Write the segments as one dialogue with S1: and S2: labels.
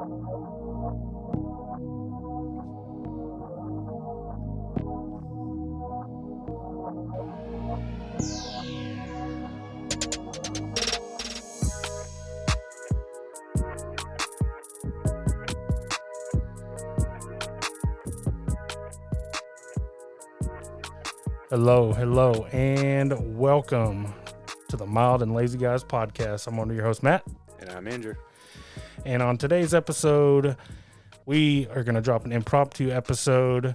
S1: Hello, and welcome to the Mild and Lazy Guys podcast. I'm one of your hosts, Matt.
S2: And I'm Andrew.
S1: And on today's episode, we are going to drop an impromptu episode.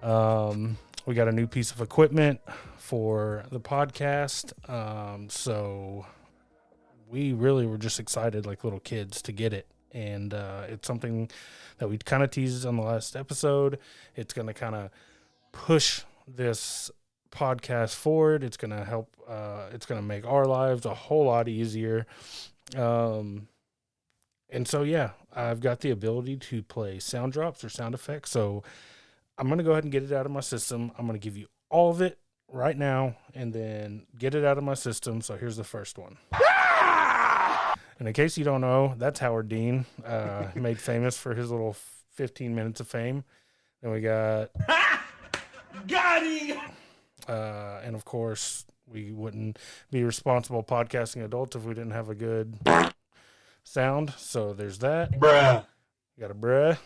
S1: We got a new piece of equipment for the podcast. So we really were just excited like little kids to get it. And it's something that we kind of teased on the last episode. It's going to kind of push this podcast forward. It's going to help, it's going to make our lives a whole lot easier. And so, yeah, I've got the ability to play sound drops or sound effects. So I'm going to go ahead and get it out of my system. I'm going to give you all of it right now and then get it out of my system. So here's the first one. And in case you don't know, that's Howard Dean, made famous for his little 15 minutes of fame. Then we got... Got him! And of course, we wouldn't be responsible podcasting adults if we didn't have a good sound. So there's that.
S2: Bruh.
S1: You got a bruh.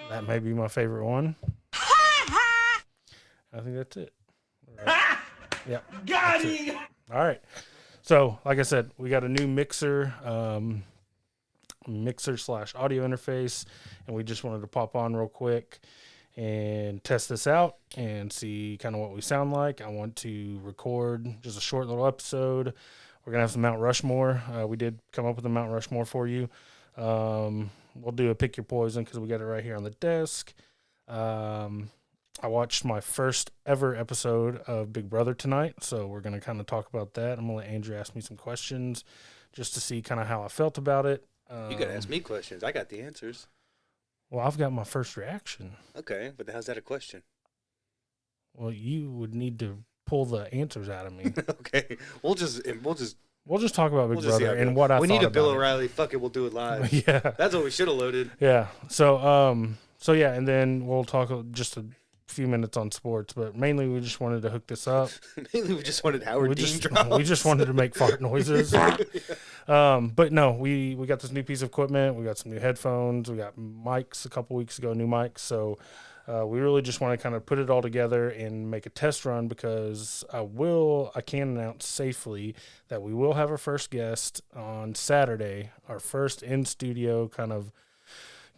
S1: That may be my favorite one. I think that's it. Right. Yep. Got him! All right. So, like I said, we got a new mixer / audio interface, and we just wanted to pop on real quick and test this out and see kind of what we sound like. I want to record just a short little episode. We're going to have some Mount Rushmore. We did come up with a Mount Rushmore for you. We'll do a Pick Your Poison because we got it right here on the desk. I watched my first ever episode of Big Brother tonight, so we're going to kind of talk about that. I'm going to let Andrew ask me some questions just to see kind of how I felt about it.
S2: You got to ask me questions. I got the answers.
S1: Well, I've got my first reaction.
S2: Okay, but how's that a question?
S1: Well, you would need to pull the answers out of me.
S2: Okay, we'll just
S1: talk about Big Brother and what I thought about it.
S2: We need a Bill O'Reilly. Fuck it, we'll do it live.
S1: Yeah,
S2: that's what we should have loaded.
S1: Yeah. So yeah, and then we'll talk just a few minutes on sports, but mainly we just wanted to hook this up.
S2: Mainly we just wanted Howard Dean drops.
S1: We just wanted to make fart noises. But no, we got this new piece of equipment. We got some new headphones. We got mics a couple weeks ago, new mics. So we really just want to kind of put it all together and make a test run because I can announce safely that we will have our first guest on Saturday, our first in-studio kind of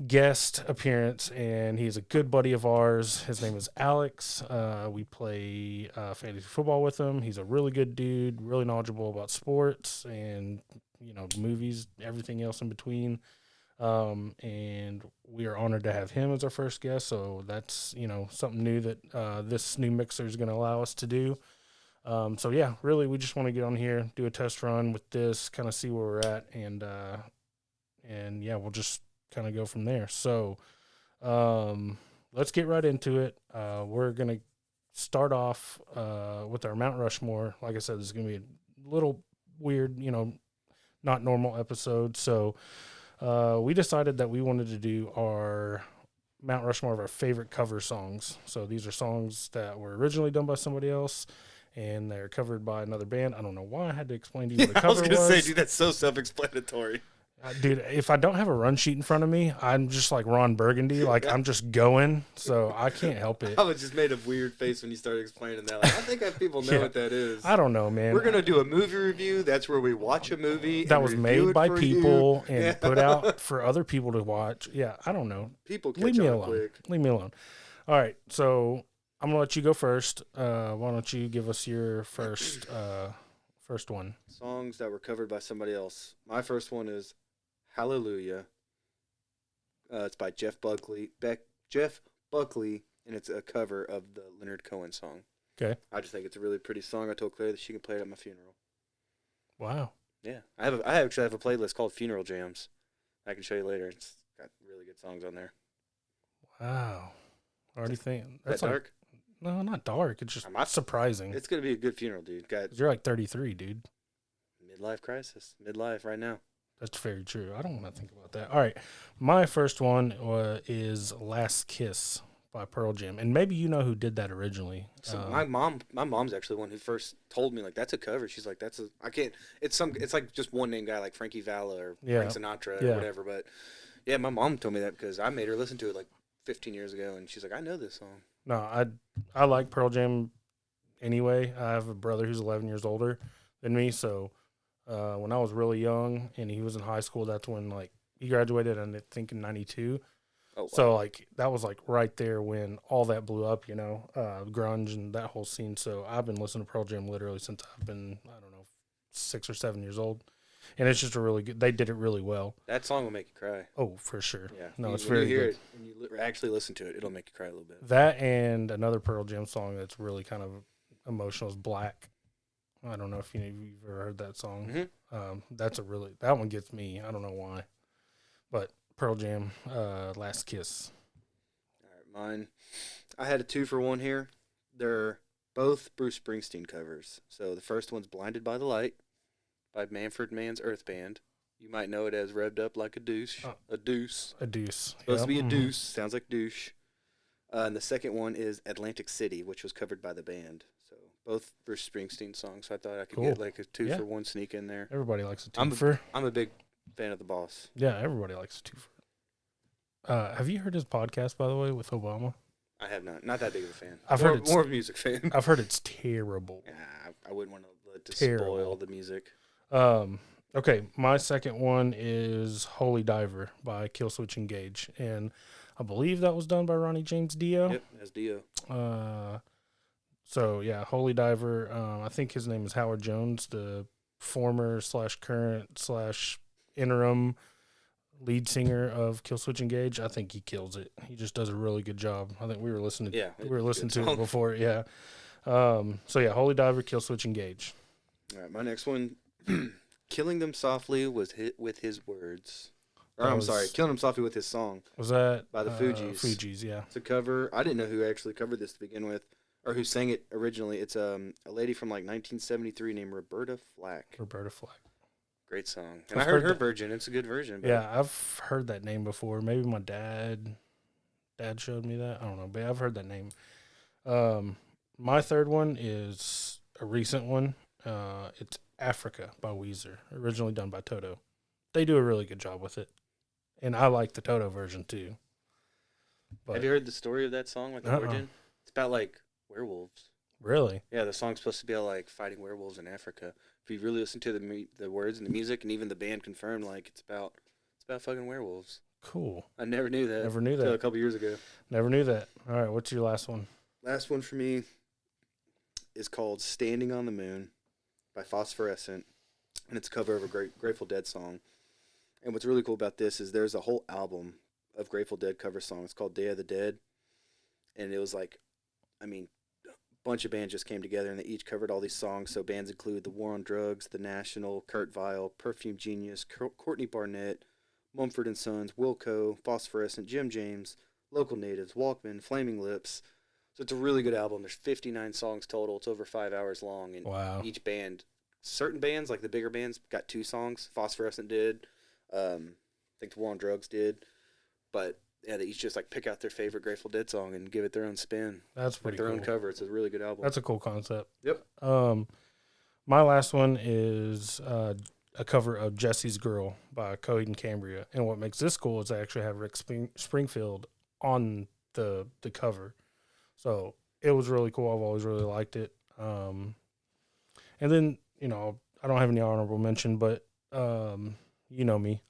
S1: guest appearance, and he's a good buddy of ours. His name is Alex. We play fantasy football with him. He's a really good dude, really knowledgeable about sports and movies, everything else in between. And we are honored to have him as our first guest. So that's something new that this new mixer is going to allow us to do. So yeah, really, we just want to get on here, do a test run with this, kind of see where we're at, and yeah, we'll just kind of go from there. So let's get right into it. We're going to start off with our Mount Rushmore. Like I said, this is going to be a little weird, not normal episode. So we decided that we wanted to do our Mount Rushmore of our favorite cover songs. So these are songs that were originally done by somebody else, and they're covered by another band. I don't know why I had to explain to you what a cover was.
S2: I was going to say, dude, that's so self-explanatory.
S1: Dude, if I don't have a run sheet in front of me, I'm just like Ron Burgundy. Like, I'm just going, so I can't help it.
S2: I was just made a weird face when you started explaining that. Like, I think people know what that is.
S1: I don't know, man.
S2: We're going to do a movie review. That's where we watch a movie.
S1: That was made by people and put out for other people to watch. Yeah, I don't know.
S2: People catch
S1: Leave me
S2: on
S1: alone.
S2: quick.
S1: Leave me alone. All right, so I'm going to let you go first. Why don't you give us your first one?
S2: Songs that were covered by somebody else. My first one is Hallelujah. It's by Jeff Buckley, and it's a cover of the Leonard Cohen song.
S1: Okay.
S2: I just think it's a really pretty song. I told Claire that she can play it at my funeral.
S1: Wow.
S2: Yeah. I actually have a playlist called Funeral Jams. I can show you later. It's got really good songs on there.
S1: Wow. Already think
S2: that's dark?
S1: No, not dark. It's just surprising.
S2: It's going to be a good funeral, dude.
S1: You're like 33, dude.
S2: Midlife crisis. Midlife right now.
S1: That's very true. I don't want to think about that. All right. My first one is Last Kiss by Pearl Jam. And maybe you know who did that originally.
S2: So my mom's actually the one who first told me like that's a cover. She's like I can't. It's like just one name guy like Frankie Valli or Frank Sinatra or whatever. But yeah, my mom told me that because I made her listen to it like 15 years ago, and she's like, I know this song.
S1: No, I like Pearl Jam anyway. I have a brother who's 11 years older than me, so when I was really young and he was in high school, that's when like he graduated, I think in '92.
S2: Oh, wow.
S1: So like that was like right there when all that blew up, grunge and that whole scene. So I've been listening to Pearl Jam literally since I've been, I don't know, 6 or 7 years old, and it's just a really good. They did it really well.
S2: That song will make you cry.
S1: Oh, for sure.
S2: Yeah.
S1: No, it's
S2: when
S1: very
S2: you hear
S1: good.
S2: it and you actually listen to it, it'll make you cry a little bit.
S1: That and another Pearl Jam song that's really kind of emotional is Black. I don't know if you've ever heard that song.
S2: Mm-hmm.
S1: That one gets me. I don't know why, but Pearl Jam, Last Kiss.
S2: All right, mine. I had a 2-for-1 here. They're both Bruce Springsteen covers. So the first one's "Blinded by the Light" by Manfred Mann's Earth Band. You might know it as "Revved Up Like a Douche." A deuce.
S1: A deuce.
S2: Supposed to be a deuce. Sounds like douche. And the second one is "Atlantic City," which was covered by the band. So both Bruce Springsteen songs. So I thought I could get like a 2-for-1 sneak in there.
S1: Everybody likes a twofer.
S2: I'm a big fan of the Boss.
S1: Yeah, everybody likes a twofer. Have you heard his podcast, by the way, with Obama?
S2: I have not. Not that big of a fan.
S1: I've heard it's
S2: more of a music fan.
S1: I've heard it's terrible.
S2: Yeah, I wouldn't want to let it spoil the music.
S1: Okay, my second one is "Holy Diver" by Killswitch Engage, and I believe that was done by Ronnie James Dio.
S2: Yep, as Dio.
S1: So yeah, "Holy Diver." I think his name is Howard Jones, the former / current / interim lead singer of Killswitch Engage. I think he kills it. He just does a really good job. I think we were listening.
S2: Yeah,
S1: we were listening to it before. Yeah. So yeah, "Holy Diver," Killswitch Engage.
S2: All right, my next one. "Killing Them Softly" was hit with his words. "Killing Them Softly" with his song.
S1: Was that
S2: by the Fugees?
S1: Fugees, yeah.
S2: It's a cover. I didn't know who actually covered this to begin with, or who sang it originally. It's a lady from like 1973 named Roberta Flack.
S1: Roberta Flack.
S2: Great song. And I heard her version. It's a good version.
S1: Yeah, I've heard that name before. Maybe my dad showed me that. I don't know, but I've heard that name. My third one is a recent one. It's "Africa" by Weezer, originally done by Toto. They do a really good job with it, and I like the Toto version too.
S2: But have you heard the story of that song, like the origin? It's about like werewolves.
S1: Really?
S2: Yeah, the song's supposed to be like fighting werewolves in Africa. If you really listen to the words and the music, and even the band confirmed, like it's about fucking werewolves.
S1: Cool.
S2: I never knew that.
S1: Never knew that.
S2: Until a couple years ago.
S1: Never knew that. All right, what's your last one?
S2: Last one for me is called "Standing on the Moon" by Phosphorescent, and it's a cover of a Grateful Dead song. And what's really cool about this is there's a whole album of Grateful Dead cover songs. It's called "Day of the Dead," and it was like, a bunch of bands just came together and they each covered all these songs. So bands include The War on Drugs, The National, Kurt Vile, Perfume Genius, Courtney Barnett, Mumford & Sons, Wilco, Phosphorescent, Jim James, Local Natives, Walkman, Flaming Lips. So it's a really good album. There's 59 songs total. It's over 5 hours long. And
S1: wow.
S2: Each band, certain bands, like the bigger bands, got 2 songs. Phosphorescent did. I think The War on Drugs did. But yeah, they each just like pick out their favorite Grateful Dead song and give it their own spin.
S1: That's pretty cool.
S2: Their own cover. It's a really good album.
S1: That's a cool concept.
S2: Yep.
S1: My last one is a cover of "Jesse's Girl" by Coheed and Cambria. And what makes this cool is I actually have Rick Springfield on the cover. So it was really cool. I've always really liked it. And then, I don't have any honorable mention, but you know me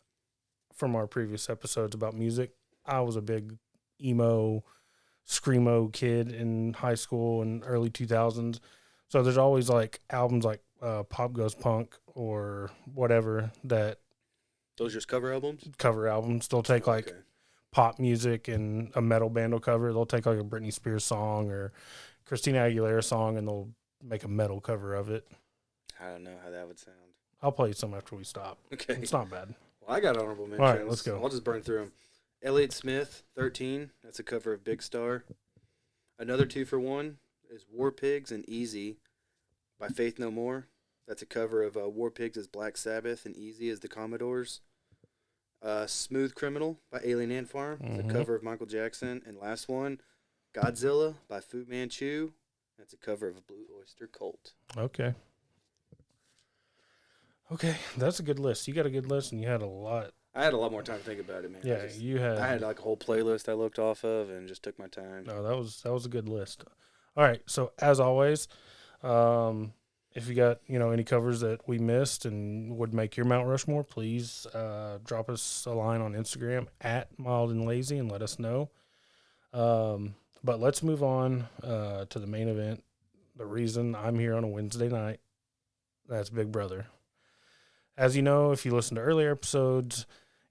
S1: from our previous episodes about music. I was a big emo, screamo kid in high school and early 2000s. So there's always like albums like Pop Goes Punk or whatever that.
S2: Those just cover albums?
S1: Cover albums. They'll take like pop music and a metal band will cover. They'll take like a Britney Spears song or Christina Aguilera song and they'll make a metal cover of it.
S2: I don't know how that would sound.
S1: I'll play some after we stop.
S2: Okay.
S1: It's not bad.
S2: Well, I got honorable mentions.
S1: All right, let's go.
S2: I'll just burn through them. Elliott Smith, 13. That's a cover of Big Star. Another 2-for-1 is War Pigs and Easy by Faith No More. That's a cover of War Pigs as Black Sabbath and Easy as the Commodores. Smooth Criminal by Alien Ant Farm. It's a cover of Michael Jackson. And last one, Godzilla by Fu Manchu. That's a cover of Blue Oyster Cult.
S1: Okay. Okay, that's a good list. You got a good list, and you had a lot.
S2: I had a lot more time to think about it, man.
S1: Yeah, you had.
S2: I had like a whole playlist I looked off of and just took my time.
S1: No, that was a good list. All right, so as always, if you got any covers that we missed and would make your Mount Rushmore, please drop us a line on Instagram at Mild and Lazy and let us know. But let's move on to the main event. The reason I'm here on a Wednesday night, that's Big Brother. As you know, if you listen to earlier episodes,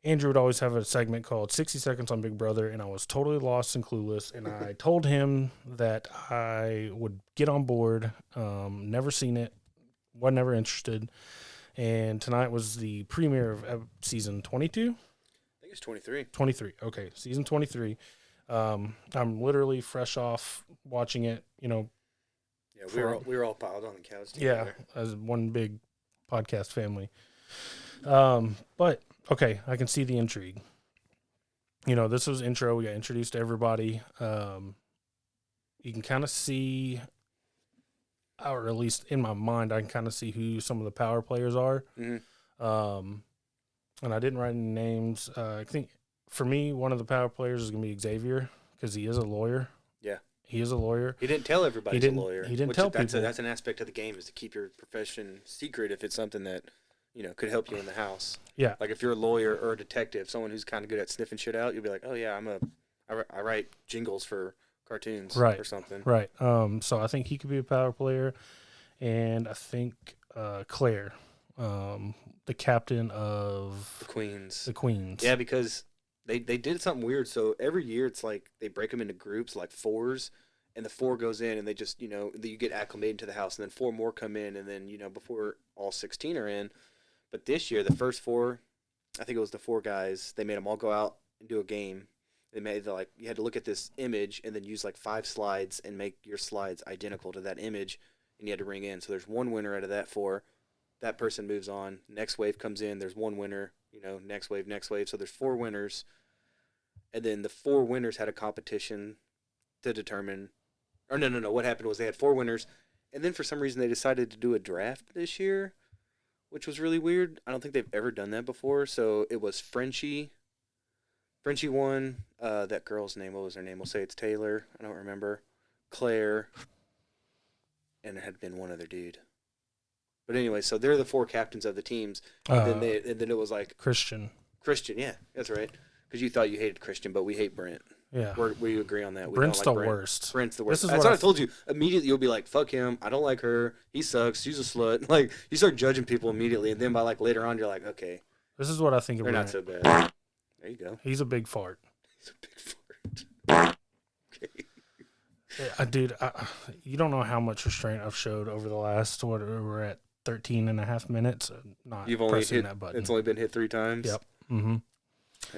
S1: Andrew would always have a segment called 60 Seconds on Big Brother, and I was totally lost and clueless, and I told him that I would get on board, never seen it, was never interested, and tonight was the premiere of season 22?
S2: I think it's 23.
S1: 23, okay, season 23. I'm literally fresh off watching it,
S2: Yeah, we were all piled on the couch
S1: Yeah,
S2: together.
S1: as one big podcast family. But okay, I can see the intrigue. This was intro. We got introduced to everybody. You can kind of see, or at least in my mind, I can kind of see who some of the power players are.
S2: Mm-hmm.
S1: And I didn't write any names. I think for me, one of the power players is going to be Xavier because he is a lawyer.
S2: Yeah.
S1: He is a lawyer.
S2: He didn't tell everybody he's a lawyer.
S1: He didn't tell people.
S2: That's an aspect of the game, is to keep your profession secret if it's something that, could help you in the house.
S1: Yeah.
S2: Like if you're a lawyer or a detective, someone who's kind of good at sniffing shit out, you'll be like, oh yeah, I write jingles for cartoons or something.
S1: Right. So I think he could be a power player, and I think Claire, the captain of
S2: The Queens.
S1: The Queens.
S2: Yeah, because they did something weird. So every year it's like they break them into groups, like fours, and the 4 goes in, and they just, you get acclimated to the house, and then 4 more come in, and then, before all 16 are in. But this year, the first 4, I think it was the 4 guys, they made them all go out and do a game. They made you had to look at this image and then use 5 slides and make your slides identical to that image, and you had to ring in. So there's one winner out of that 4. That person moves on. Next wave comes in. There's one winner. Next wave. So there's 4 winners, and then the 4 winners had a competition to determine. Or no. What happened was they had 4 winners, and then for some reason they decided to do a draft this year, which was really weird. I don't think they've ever done that before. So it was Frenchie. Frenchie won. That girl's name, what was her name? We'll say it's Taylor. I don't remember. Claire. And there had been one other dude. But anyway, so they're the 4 captains of the teams. And then it was
S1: Christian.
S2: Christian, yeah, that's right. Because you thought you hated Christian, but we hate Brent.
S1: Yeah.
S2: We agree on that. We
S1: Brent's
S2: don't
S1: the
S2: like Brent.
S1: worst.
S2: Brent's the worst.
S1: This is
S2: That's
S1: what
S2: what I told you. Immediately you'll be like, fuck him. I don't like her. He sucks. She's a slut. You start judging people immediately, and then by later on, you're like, okay.
S1: This is what I think of
S2: They're
S1: Brent.
S2: not so bad. There you go.
S1: He's a big fart.
S2: He's a big fart. Okay.
S1: Yeah, dude, you don't know how much restraint I've showed over the last, we're at 13 and a half minutes. Not
S2: You've only
S1: pressing
S2: hit
S1: that button.
S2: It's only been hit 3 times.
S1: Yep. Mm-hmm.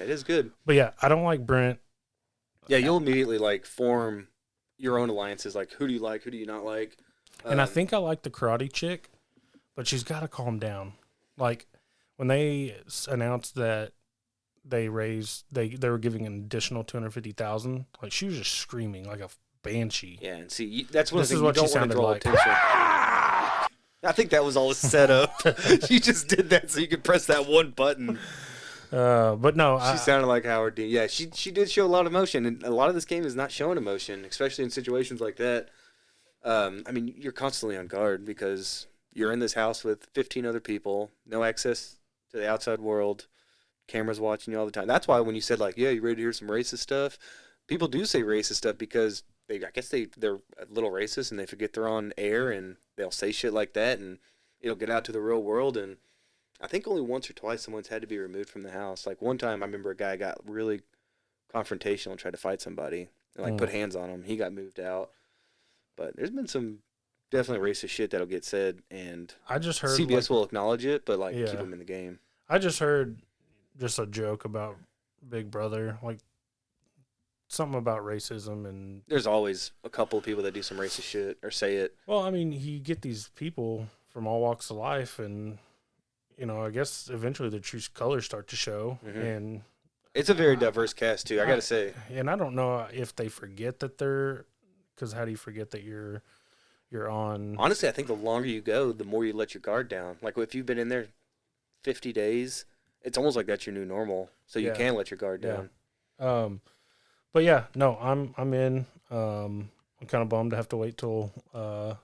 S2: It is good.
S1: But yeah, I don't like Brent.
S2: Yeah, you'll immediately form your own alliances. Who do you like? Who do you not like?
S1: And I think I like the karate chick, but she's got to calm down. When they announced that they were giving an additional $250,000, she was just screaming like a banshee.
S2: Yeah, and see, that's one of the
S1: This is
S2: things
S1: what
S2: you
S1: she
S2: don't want to
S1: sounded
S2: draw
S1: like.
S2: attention. I think that was all set up. She just did that so you could press that one button.
S1: But no,
S2: She sounded like Howard Dean. Yeah, she did show a lot of emotion, and a lot of this game is not showing emotion, especially in situations like that. You're constantly on guard because you're in this house with 15 other people, no access to the outside world, cameras watching you all the time. That's why when you said you ready to hear some racist stuff? People do say racist stuff because they're a little racist and they forget they're on air and they'll say shit like that and it'll get out to the real world. And I think only once or twice someone's had to be removed from the house. One time I remember a guy got really confrontational and tried to fight somebody and put hands on him. He got moved out. But there's been some definitely racist shit that'll get said, and
S1: I just heard
S2: CBS will acknowledge it, but
S1: Yeah.
S2: keep them in the game.
S1: I just heard just a joke about Big Brother, something about racism and
S2: There's always a couple of people that do some racist shit or say it.
S1: well, you get these people from all walks of life, and I guess eventually the true colors start to show, and
S2: it's a very diverse cast too. I gotta say,
S1: and I don't know if they forget that they're, because how do you forget that you're on?
S2: Honestly, I think the longer you go, the more you let your guard down. Like if you've been in there 50 days, it's almost like that's your new normal. So you can let your guard down.
S1: But yeah, no, I'm in. I'm kind of bummed to have to wait till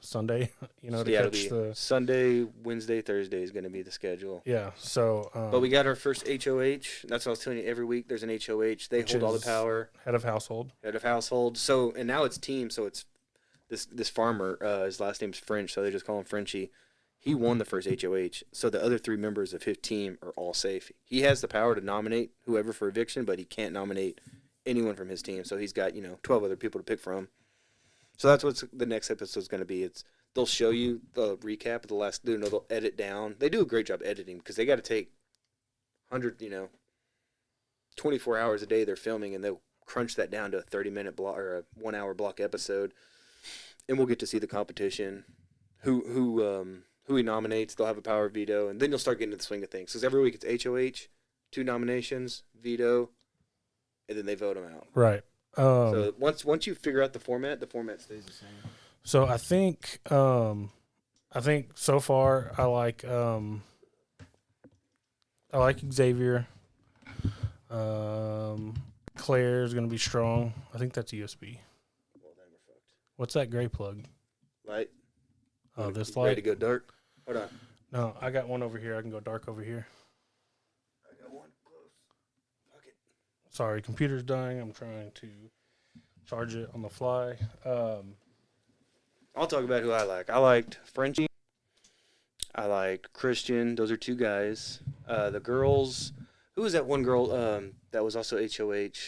S1: Sunday, to catch the
S2: Sunday, Wednesday, Thursday is going to be the schedule.
S1: Yeah, so
S2: but we got our first HOH. That's what I was telling you. Every week there's an HOH. They hold all the power.
S1: Head of household. So and now it's team. So it's this farmer. His last name's French, so they just call him Frenchie. He won the first HOH. So the other 3 members of his team are all safe. He has the power to nominate whoever for eviction, but he can't nominate anyone from his team. So he's got 12 other people to pick from. So that's what the next episode is going to be. They'll show you the recap of the last. They'll edit down. They do a great job editing because they got to take 24 hours a day they're filming, and they'll crunch that down to a 30-minute block or a 1-hour block episode. And we'll get to see the competition, who he nominates. They'll have a power veto, and then you'll start getting to the swing of things. Because every week it's HOH, 2 nominations, veto, and then they vote them out. Right.
S2: So once you figure out the format stays the same.
S1: So I think so far I like Xavier. Claire is gonna be strong. I think that's USB.
S2: Well, then we're fucked.
S1: What's that gray plug?
S2: Light.
S1: Oh, this
S2: light. Ready to go dark? Hold on.
S1: No, I got one over here. I can go dark over here.
S2: I got one close. Fuck it.
S1: Sorry, computer's dying. I'm trying to charge it on the fly.
S2: I'll talk about who I like. I liked Frenchie. I liked Christian. Those are 2 guys. The girls. Who was that one girl that was also HOH?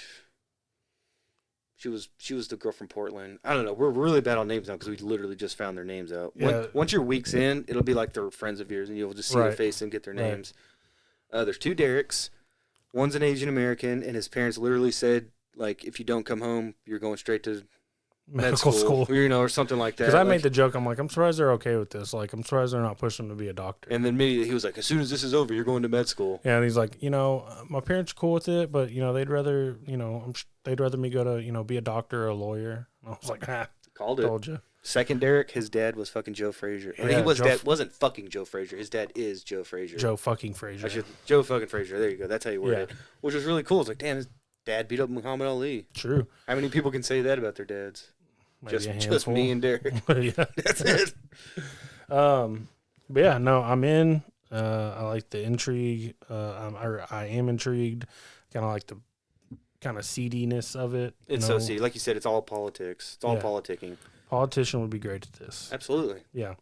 S2: She was the girl from Portland. I don't know. We're really bad on names now because we literally just found their names out.
S1: Yeah.
S2: Once you're weeks in, it'll be like they're friends of yours, and you'll just see their face and get their names. There's 2 Dereks. One's an Asian American, and his parents literally said, like, if you don't come home, you're going straight to medical school. Or something like that.
S1: Because I made the joke. I'm like, I'm surprised they're okay with this. Like, I'm surprised they're not pushing him to be a doctor.
S2: And then immediately he was like, as soon as this is over, you're going to med school.
S1: Yeah, and he's like, my parents are cool with it, but they'd rather, they'd rather me go to, be a doctor or a lawyer. And I was like,
S2: Called it.
S1: Told you.
S2: Second Derek, his dad was fucking Joe Frazier.
S1: Yeah,
S2: his dad wasn't fucking Joe Frazier. His dad is Joe Frazier.
S1: Joe fucking Frazier.
S2: Joe fucking Frazier. There you go. That's how you word it. Which was really cool. It's like, damn, his dad beat up Muhammad Ali.
S1: True.
S2: How many people can say that about their dads?
S1: Maybe
S2: just me and Derek.
S1: Yeah.
S2: That's it.
S1: But yeah, no, I'm in. I like the intrigue. I am intrigued. Kind of like the kind of seediness of it.
S2: It's so seedy. Like you said, it's all politics. It's all politicking.
S1: Politician would be great at this.
S2: Absolutely.
S1: Yeah.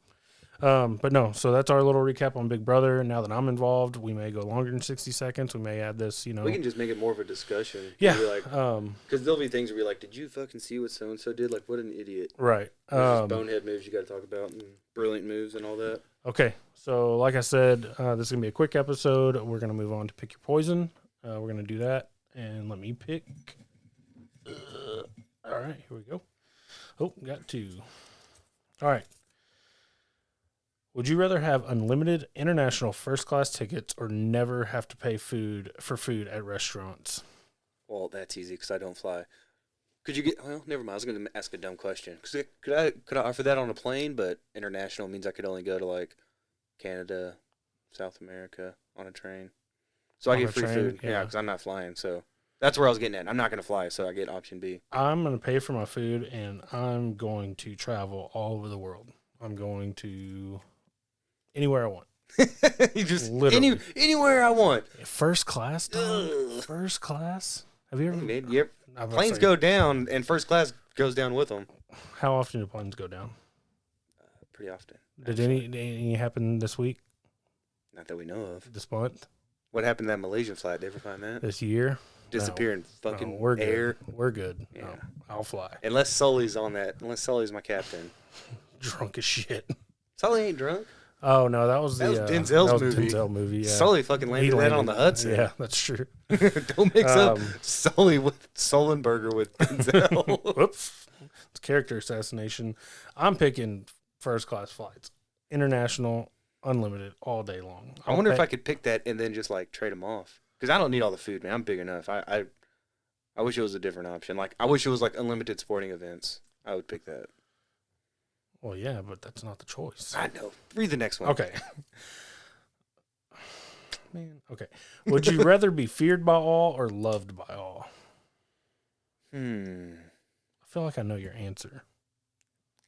S1: But no, so that's our little recap on Big Brother. Now that I'm involved, we may go longer than 60 seconds. We may add this,
S2: We can just make it more of a discussion.
S1: Yeah.
S2: Because there'll be things where you're like, did you fucking see what so-and-so did? Like, what an idiot.
S1: Right.
S2: There's bonehead moves you got to talk about and brilliant moves and all that.
S1: Okay. So like I said, this is going to be a quick episode. We're going to move on to Pick Your Poison. We're going to do that. And let me pick. All right. Here we go. Oh, got 2. All right. Would you rather have unlimited international first-class tickets or never have to pay for food at restaurants?
S2: Well, that's easy because I don't fly. Could you get? Well, never mind. I was going to ask a dumb question. Could I offer that on a plane? But international means I could only go to like Canada, South America on a train. So I get free food. Yeah, because I'm not flying. So that's where I was getting at. I'm not going to fly, so I get option B.
S1: I'm going to pay for my food, and I'm going to travel all over the world. I'm going to anywhere I want.
S2: You just anywhere I want.
S1: First class, dog? First class? Have you ever?
S2: Yep. Planes go down, and first class goes down with them.
S1: How often do planes go down?
S2: Pretty often.
S1: Did any happen this week?
S2: Not that we know of.
S1: This month?
S2: What happened to that Malaysian flight? Did you ever find that?
S1: This year?
S2: Disappear in fucking
S1: air.
S2: Good.
S1: We're good.
S2: Yeah.
S1: No, I'll fly.
S2: Unless Sully's on that. Unless Sully's my captain.
S1: Drunk as shit.
S2: Sully ain't drunk.
S1: Oh no, that was
S2: Denzel's movie.
S1: Denzel movie. Yeah.
S2: Sully fucking landed that on the Hudson.
S1: Yeah, that's true.
S2: Don't mix up Sully with Sullenberger with Denzel.
S1: Whoops, it's character assassination. I'm picking first class flights international, unlimited, all day long.
S2: I wonder if I could pick that and then just like trade them off. Because I don't need all the food, man. I'm big enough. I wish it was a different option. Like I wish it was like unlimited sporting events. I would pick that.
S1: Well, yeah, but that's not the choice.
S2: I know. Read the next one.
S1: Okay. Man, okay. Would you rather be feared by all or loved by all? I feel like I know your answer.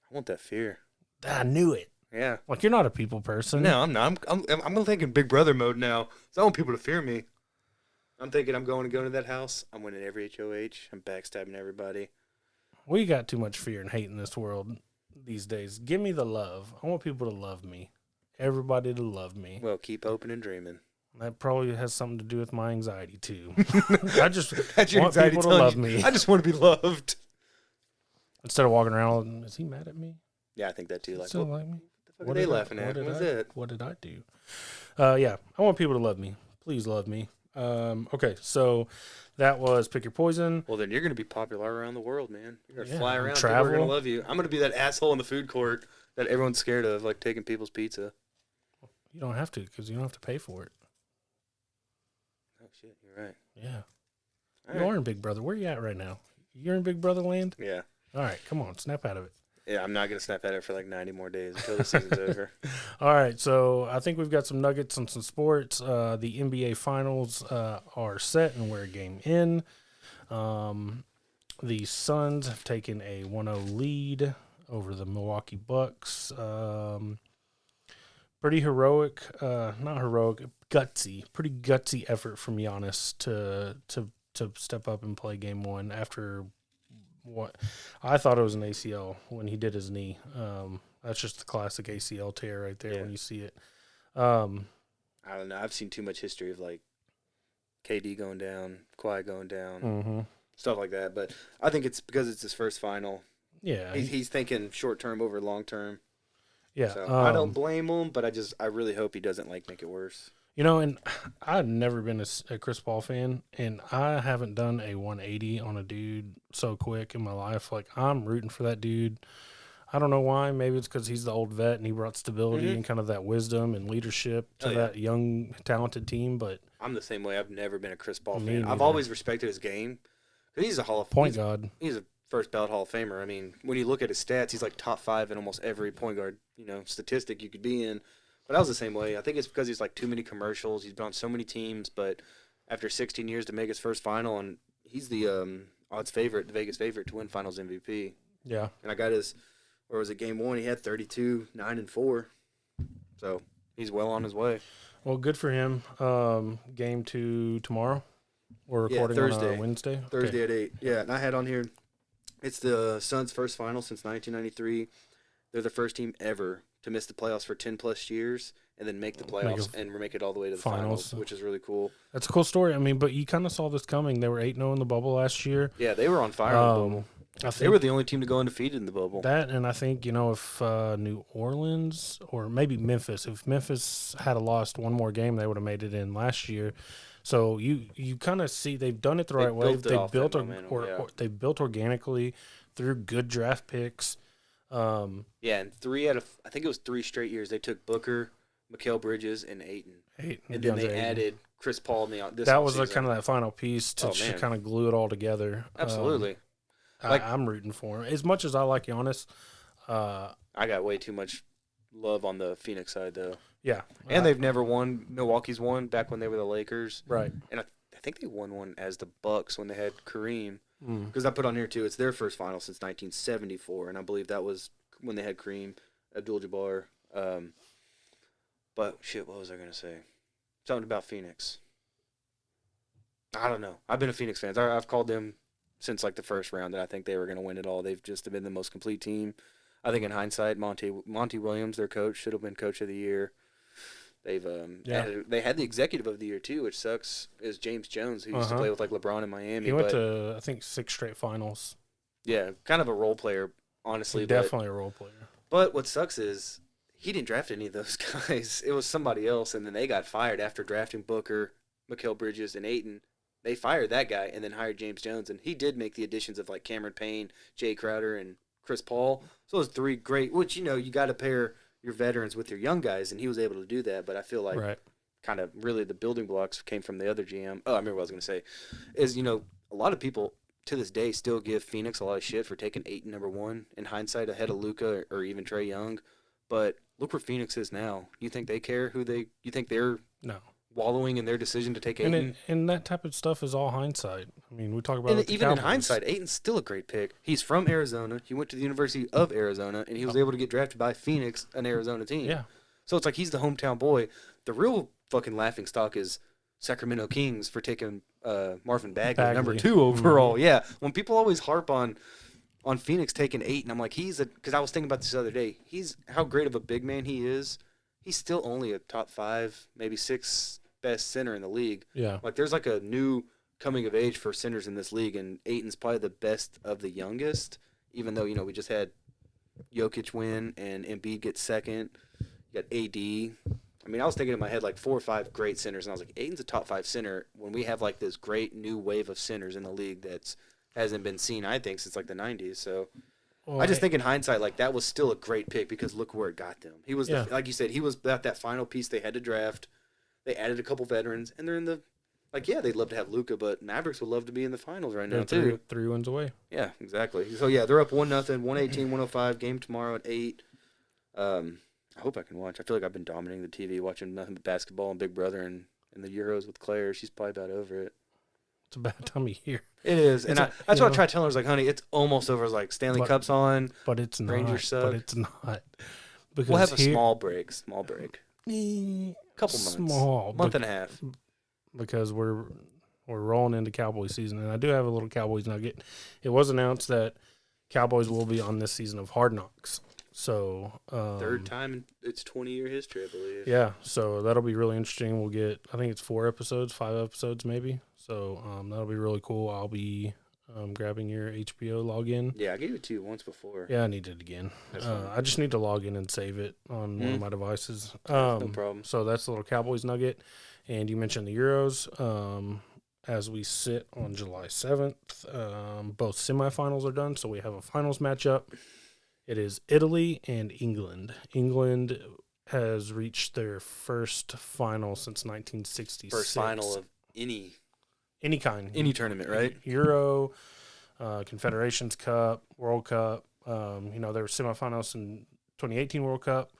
S2: I want that fear.
S1: I knew it.
S2: Yeah.
S1: Like, you're not a people person.
S2: No, I'm not. I'm thinking Big Brother mode now. So I want people to fear me. I'm thinking I'm going to go into that house. I'm winning every HOH. I'm backstabbing everybody.
S1: We got too much fear and hate in this world these days. Give me the love. I want people to love me. Everybody to love me.
S2: Well, keep hoping and dreaming.
S1: That probably has something to do with my anxiety, too. I just
S2: That's your
S1: want
S2: anxiety
S1: people to
S2: telling
S1: love
S2: you,
S1: me.
S2: I just want to be loved.
S1: Instead of walking around, is he mad at me?
S2: Yeah, I think that too. Like,
S1: Still
S2: what
S1: like me?
S2: the fuck are they laughing at?
S1: What
S2: What's
S1: did I,
S2: that?
S1: what did I do? Yeah, I want people to love me. Please love me. Okay, so that was Pick Your Poison.
S2: Well, then you're going to be popular around the world, man. You're going to
S1: Yeah,
S2: fly
S1: and
S2: around. People are going
S1: travel.
S2: to love you. I'm going to be that asshole in the food court that everyone's scared of, like taking people's pizza.
S1: You don't have to because you don't have to pay for it.
S2: Oh, shit. You're right.
S1: Yeah.
S2: All
S1: You
S2: right.
S1: are in Big Brother. Where you at right now? You're in Big Brother land?
S2: Yeah.
S1: All right, come on, snap out of it.
S2: Yeah, I'm not going to snap at it for like 90 more days until the season's over.
S1: All right, so I think we've got some nuggets on some sports. The NBA Finals are set, and we're a game in. The Suns have taken a 1-0 lead over the Milwaukee Bucks. Pretty heroic, not heroic, gutsy, pretty gutsy effort from Giannis to step up and play game one after what I thought it was an ACL when he did his knee. That's just the classic ACL tear right there when you see it.
S2: I don't know. I've seen too much history of like KD going down, Kawhi going down, stuff like that. But I think it's because it's his first final.
S1: Yeah,
S2: He's thinking short term over long term.
S1: yeah.
S2: So I don't blame him, but I really hope he doesn't like make it worse.
S1: You know, and I've never been a Chris Paul fan, and I haven't done a 180 on a dude so quick in my life. Like, I'm rooting for that dude. I don't know why. Maybe it's because he's the old vet and he brought stability and kind of that wisdom and leadership to that young, talented team. But
S2: I'm the same way. I've never been a Chris Paul
S1: Me
S2: fan. I've
S1: neither.
S2: always respected his game because he's a
S1: point guard.
S2: He's a first ballot Hall of Famer. I mean, when you look at his stats, he's like top 5 in almost every point guard statistic you could be in. But I was the same way. I think it's because he's like too many commercials. He's been on so many teams, but after 16 years to make his first final, and he's the odds favorite, the Vegas favorite to win Finals MVP.
S1: Yeah.
S2: And I got his, or was it game 1? He had 32, 9 and 4. So he's well on his way.
S1: Well, good for him. Game 2 tomorrow. We're recording
S2: Thursday.
S1: on Wednesday.
S2: Thursday at 8. Yeah, and I had on here, it's the Suns' first final since 1993. They're the first team ever to miss the playoffs for 10-plus years and then make the playoffs and make it all the way to the finals, which is really cool.
S1: That's a cool story. I mean, but you kind of saw this coming. They were 8-0 in the bubble last year.
S2: Yeah, they were on fire in the bubble. They were the only team to go undefeated in the bubble.
S1: That, and I think, if New Orleans or maybe Memphis, if Memphis had lost one more game, they would have made it in last year. So you kind of see they've done it the right way. They've built they've built organically through good draft picks.
S2: Yeah, and I think it was 3 straight years they took Booker, Mikal Bridges, and Ayton. And then they added Chris Paul in the
S1: That was kind of that final piece to kind of glue it all together.
S2: Absolutely.
S1: I'm rooting for him. As much as I like Giannis,
S2: I got way too much love on the Phoenix side, though.
S1: Yeah.
S2: And they've never won. Milwaukee's won back when they were the Lakers.
S1: Right.
S2: And I think they won one as the Bucks when they had Kareem. Because I put on here, too, it's their first final since 1974, and I believe that was when they had Kareem, Abdul-Jabbar. But, shit, what was I going to say? Something about Phoenix. I don't know. I've been a Phoenix fan. I've called them since, like, the first round that I think they were going to win it all. They've just been the most complete team. I think in hindsight, Monty Williams, their coach, should have been coach of the year. They've they had the executive of the year too, which sucks. Is James Jones, who used to play with like LeBron in Miami.
S1: He went to I think 6 straight finals.
S2: Yeah, kind of a role player, honestly.
S1: Definitely a role player.
S2: But what sucks is he didn't draft any of those guys. It was somebody else, and then they got fired after drafting Booker, Mikal Bridges, and Ayton. They fired that guy and then hired James Jones, and he did make the additions of like Cameron Payne, Jay Crowder, and Chris Paul. So those 3 great. Which you got to pair your veterans with your young guys, and he was able to do that. But I feel like
S1: Right.
S2: kind of really the building blocks came from the other GM. Oh, I remember what I was going to say. Is, a lot of people to this day still give Phoenix a lot of shit for taking Ayton #1 in hindsight ahead of Luka or even Trae Young. But look where Phoenix is now. You think they care you think they're
S1: No.
S2: wallowing in their decision to take
S1: And
S2: Ayton?
S1: and that type of stuff is all hindsight. I mean, we talk about it with the
S2: Even in
S1: Cowboys.
S2: hindsight, Ayton's still a great pick. He's from Arizona. He went to the University of Arizona, and he was able to get drafted by Phoenix, an Arizona team.
S1: Yeah.
S2: So it's like he's the hometown boy. The real fucking laughing stock is Sacramento Kings for taking Marvin Bagley,
S1: Bagley.
S2: #2 overall. Yeah, when people always harp on Phoenix taking Ayton, I'm like, because I was thinking about this the other day. He's how great of a big man he is. He's still only a top 5, maybe 6 best center in the league.
S1: Yeah.
S2: Like there's like a new coming of age for centers in this league, and Ayton's probably the best of the youngest. Even though we just had Jokic win and Embiid get second. You got AD. I mean, I was thinking in my head like 4 or 5 great centers, and I was like, Ayton's a top 5 center when we have like this great new wave of centers in the league that's hasn't been seen, I think, since like the 90s. So
S1: Well,
S2: I just think in hindsight, like that was still a great pick because look where it got them. He was,
S1: Yeah.
S2: like you said, he was that final piece they had to draft. They added a couple veterans, and they're in the they'd love to have Luka, but Mavericks would love to be in the finals right now
S1: they're
S2: too.
S1: three wins away.
S2: Yeah, exactly. So yeah, they're up 1-0, 118-105. Game tomorrow at 8. I hope I can watch. I feel like I've been dominating the TV, watching nothing but basketball and Big Brother and the Euros with Claire. She's probably about over it.
S1: It's a bad time of year,
S2: It is, and
S1: It's
S2: that's
S1: you
S2: what I
S1: know-
S2: try to tell her. I was like, honey, it's almost over. It's like Stanley
S1: But-
S2: Cup's on.
S1: but it's not.
S2: Rangers suck.
S1: But it's not. Because
S2: We'll have a
S1: here,
S2: small break. Couple months.
S1: Small.
S2: Month and a half.
S1: Because we're rolling into Cowboys season, and I do have a little Cowboys nugget. It was announced that Cowboys will be on this season of Hard Knocks. So
S2: Third time in its 20-year history, I believe.
S1: Yeah, so that'll be really interesting. We'll get, I think it's 5 episodes maybe. So that'll be really cool. I'll be grabbing your HBO login.
S2: Yeah, I gave it to you once before.
S1: Yeah, I need it again.
S2: That's fine.
S1: I just need to log in and save it on one of my devices.
S2: No problem.
S1: So that's a little Cowboys nugget. And you mentioned the Euros. As we sit on July 7th, both semifinals are done. So we have a finals matchup. It is Italy and England. England has reached their first final since 1966.
S2: First final of any
S1: kind.
S2: tournament, right?
S1: Euro, Confederations Cup, World Cup. They were semifinals in 2018 World Cup.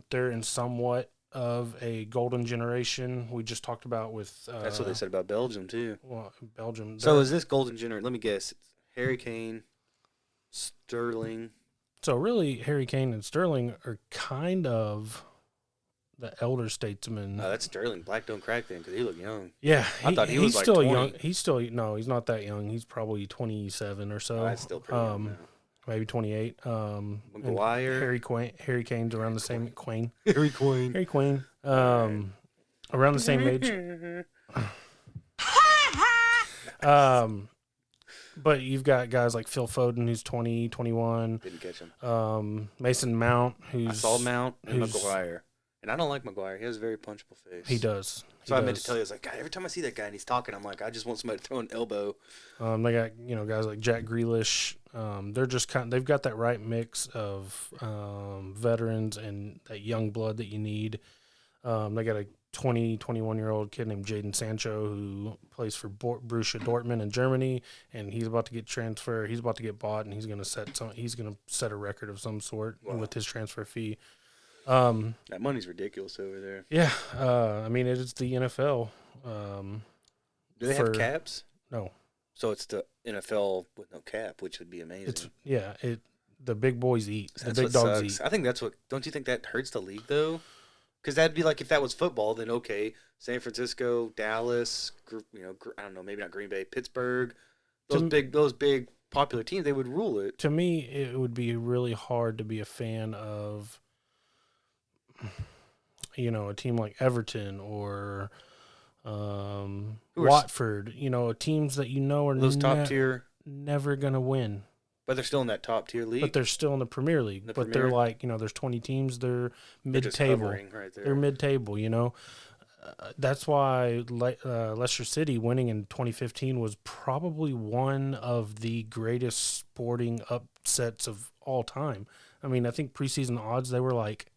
S1: They're in somewhat of a golden generation. We just talked about with
S2: That's what they said about Belgium too.
S1: well, Belgium.
S2: So is this golden generation? Let me guess. It's Harry Kane, Sterling.
S1: So really, Harry Kane and Sterling are kind of the elder statesmen.
S2: Oh, that's Sterling. Black don't crack then because he looked young.
S1: Yeah,
S2: I thought he was
S1: he's
S2: like
S1: still
S2: 20.
S1: young. He's still he's not that young. He's probably 27 or so.
S2: Oh, that's still pretty young now.
S1: Maybe 28.
S2: Maguire.
S1: Harry Kane's around the same Queen.
S2: Harry Quinn.
S1: Harry Quinn. Around the same age. But you've got guys like Phil Foden, who's 20, 21.
S2: Didn't catch him.
S1: Mason Mount, who's
S2: I saw Mount and
S1: who's-
S2: Maguire. And I don't like Maguire. He has a very punchable face.
S1: He does.
S2: So I meant to tell you, I was like, God, every time I see that guy and he's talking, I'm like, I just want somebody to throw an elbow.
S1: They got guys like Jack Grealish. They're just they've got that right mix of veterans and that young blood that you need. They got a 21-year-old kid named Jadon Sancho who plays for Borussia Dortmund in Germany, and he's about to get transferred. He's about to get bought, and he's going to set a record of some sort with his transfer fee.
S2: That money's ridiculous over there.
S1: Yeah, I mean it is the NFL.
S2: Do they have caps?
S1: No.
S2: So it's the NFL with no cap, which would be amazing.
S1: The big boys eat.
S2: That's
S1: the big
S2: what
S1: dogs
S2: sucks.
S1: eat.
S2: I think that's what. Don't you think that hurts the league though? Because that'd be like if that was football, then okay, San Francisco, Dallas, I don't know, maybe not Green Bay, Pittsburgh, those big popular teams, they would rule it.
S1: To me, it would be really hard to be a fan of, a team like Everton or Watford. Teams that are
S2: Those top tier,
S1: never gonna win.
S2: but they're still in that top tier league.
S1: But they're still in the Premier League. They're like, there's 20 teams. They're
S2: They're just
S1: mid-table.
S2: hovering right there.
S1: They're mid-table. that's why Leicester City winning in 2015 was probably one of the greatest sporting upsets of all time. I mean, I think preseason odds, they were like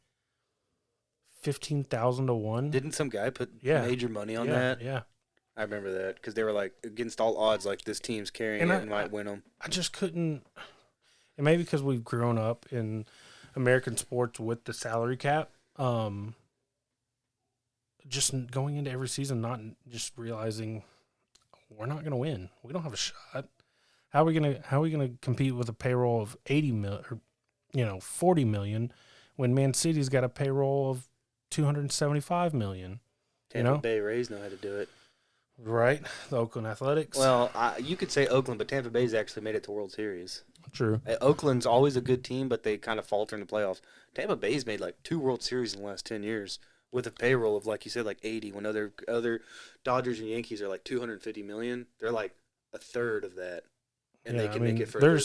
S1: 15,000 to 1.
S2: Didn't some guy put
S1: Yeah.
S2: major money on
S1: yeah,
S2: that?
S1: Yeah.
S2: I remember that because they were like against all odds, like this team's carrying
S1: And
S2: it
S1: I-
S2: and might win them.
S1: I just couldn't. And maybe because we've grown up in American sports with the salary cap, just going into every season, not just realizing we're not going to win. We don't have a shot. How are we gonna compete with a payroll of 80 million, or 40 million, when Man City's got a payroll of 275 million?
S2: Tampa Bay Rays know how to do it.
S1: Right, the Oakland Athletics.
S2: Well, you could say Oakland, but Tampa Bay's actually made it to World Series.
S1: True.
S2: Oakland's always a good team, but they kind of falter in the playoffs. Tampa Bay's made like 2 World Series in the last 10 years with a payroll of, like you said, like 80. When other Dodgers and Yankees are like 250 million, they're like a third of that, and they can make it further.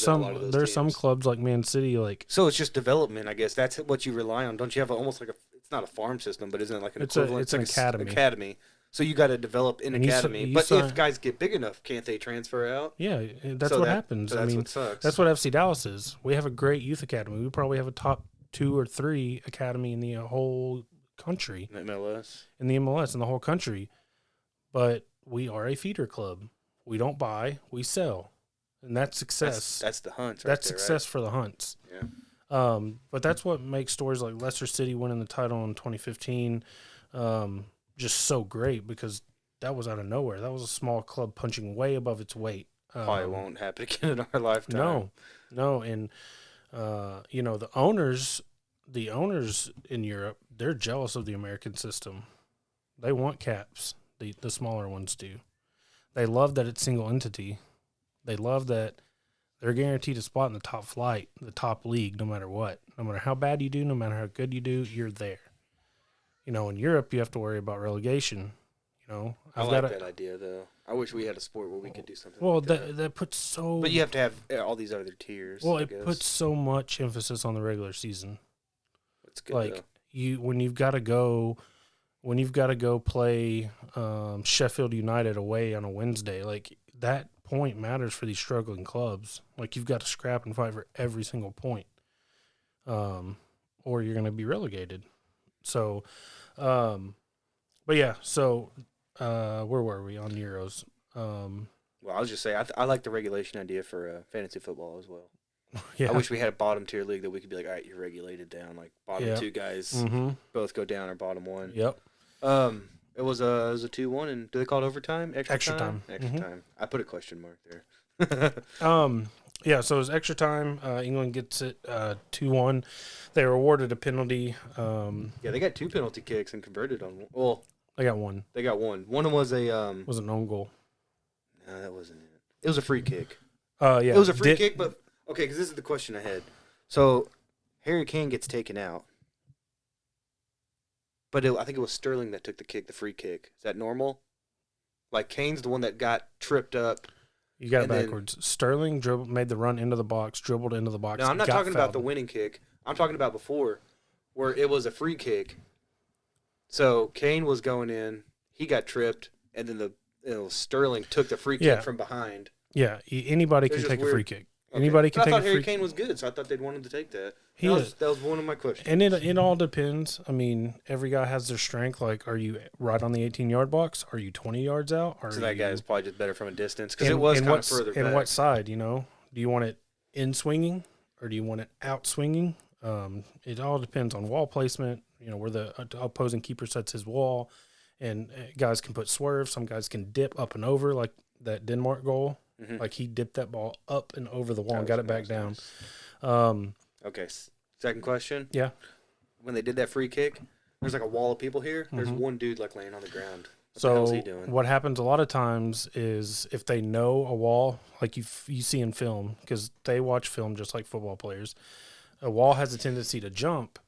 S1: There's some clubs like Man City, like,
S2: so it's just development, I guess. That's what you rely on. Don't you have almost like it's not a farm system, but isn't it like an equivalent?
S1: It's an academy.
S2: Academy. So you got to develop an academy. But if guys get big enough, can't they transfer out?
S1: Yeah, that's what happens.
S2: So that's what sucks.
S1: That's what FC Dallas is. We have a great youth academy. We probably have a top 2 or 3 academy in the whole country.
S2: MLS.
S1: In the MLS in the whole country. But we are a feeder club. We don't buy, we sell. And that's success.
S2: That's the Hunts.
S1: That's success for the Hunts.
S2: Yeah.
S1: But that's what makes stories like Leicester City winning the title in 2015 just so great, because that was out of nowhere. That was a small club punching way above its weight.
S2: Probably won't happen again in our lifetime.
S1: No. And, the owners in Europe, they're jealous of the American system. They want caps. The smaller ones do. They love that it's single entity. They love that they're guaranteed a spot in the top flight, the top league, no matter what. No matter how bad you do, no matter how good you do, you're there. In Europe, you have to worry about relegation.
S2: I like that idea, though. I wish we had a sport where we could do something.
S1: Well,
S2: like
S1: that puts so.
S2: But you have to have all these other tiers.
S1: Well, it puts so much emphasis on the regular season.
S2: That's good.
S1: Like when you've got to go play Sheffield United away on a Wednesday, like that point matters for these struggling clubs. Like you've got to scrap and fight for every single point, or you're going to be relegated. So, but yeah. So, where were we on Euros?
S2: Well, I was just saying, I like the regulation idea for fantasy football as well.
S1: Yeah.
S2: I wish we had a bottom tier league that we could be like, all right, you're regulated down. Like bottom 2 guys both go down, or bottom 1.
S1: Yep.
S2: It was a 2-1, and do they call it overtime? Extra time.
S1: Time.
S2: I put a question mark there.
S1: Yeah. So it was extra time. England gets it 2-1. They were awarded a penalty.
S2: Yeah, they got 2 penalty kicks and converted on one. Well,
S1: they got one.
S2: They got one. One was a
S1: was an own goal.
S2: No, that wasn't it. It was a free kick.
S1: Yeah.
S2: It was a free kick, but okay, because this is the question I had. So Harry Kane gets taken out, but I think it was Sterling that took the free kick. Is that normal? Like Kane's the one that got tripped up.
S1: You got it backwards. Sterling made the run into the box, dribbled into the box.
S2: No, I'm not talking about the winning kick. I'm talking about before, where it was a free kick. So Kane was going in, he got tripped, and then Sterling took the free kick from behind.
S1: Yeah, anybody can take a free kick.
S2: Okay.
S1: Anybody can take a free kick.
S2: I thought Harry Kane was good, so I thought they'd wanted to take that. That was one of my questions.
S1: And it all depends. I mean, every guy has their strength. Like, are you right on the 18-yard box? Are you 20 yards out?
S2: So that guy is probably just better from a distance, because it was kind of further back.
S1: And what side, Do you want it in swinging, or do you want it out swinging? It all depends on wall placement, where the opposing keeper sets his wall. And guys can put swerve. Some guys can dip up and over, like that Denmark goal. Mm-hmm. Like he dipped that ball up and over the wall and got it back down.
S2: Okay, second question.
S1: Yeah.
S2: When they did that free kick, there's like a wall of people here. There's one dude like laying on the ground. What
S1: the
S2: hell is he doing?
S1: What happens a lot of times is if they know a wall, like you see in film, because they watch film just like football players, a wall has a tendency to jump.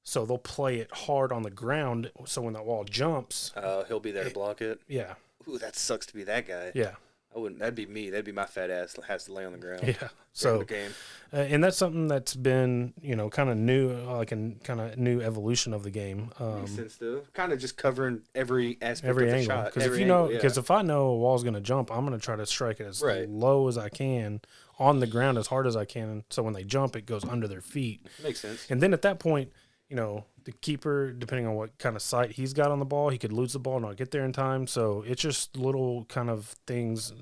S1: So they'll play it hard on the ground. So when that wall jumps,
S2: he'll be there to block it.
S1: Yeah.
S2: Ooh, that sucks to be that guy.
S1: Yeah.
S2: I wouldn't. That'd be me. That'd be my fat ass that has to lay on the ground.
S1: Yeah.
S2: during
S1: So,
S2: the game.
S1: and that's something that's been, kind of new, like a kind of new evolution of the game.
S2: Makes sense though. Kind of just covering every aspect
S1: Every
S2: of the
S1: angle.
S2: shot.
S1: Because if
S2: Every
S1: you know,
S2: angle, yeah.
S1: because if I know a wall's going to jump, I'm going to try to strike it as
S2: Right.
S1: low as I can on the ground as hard as I can. So when they jump, it goes under their feet.
S2: Makes sense.
S1: And then at that point, the keeper, depending on what kind of sight he's got on the ball, he could lose the ball and not get there in time. So it's just little kind of things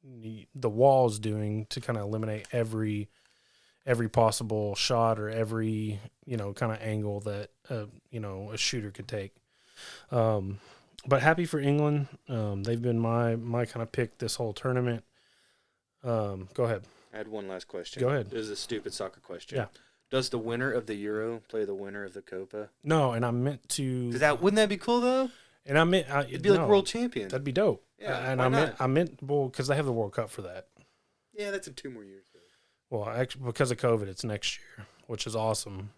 S1: the wall's doing to kind of eliminate every possible shot or every, kind of angle that, a shooter could take. But happy for England. They've been my kind of pick this whole tournament. Go ahead.
S2: I had one last question.
S1: Go ahead.
S2: This is a stupid soccer question.
S1: Yeah.
S2: Does the winner of the Euro play the winner of the Copa?
S1: No, and I meant to.
S2: Wouldn't that be cool though?
S1: And I meant
S2: It'd be like world champion.
S1: That'd be dope.
S2: Yeah,
S1: and
S2: why
S1: I meant well because they have the World Cup for that.
S2: Yeah, that's in 2 more years. Though.
S1: Well, actually, because of COVID, it's next year, which is awesome.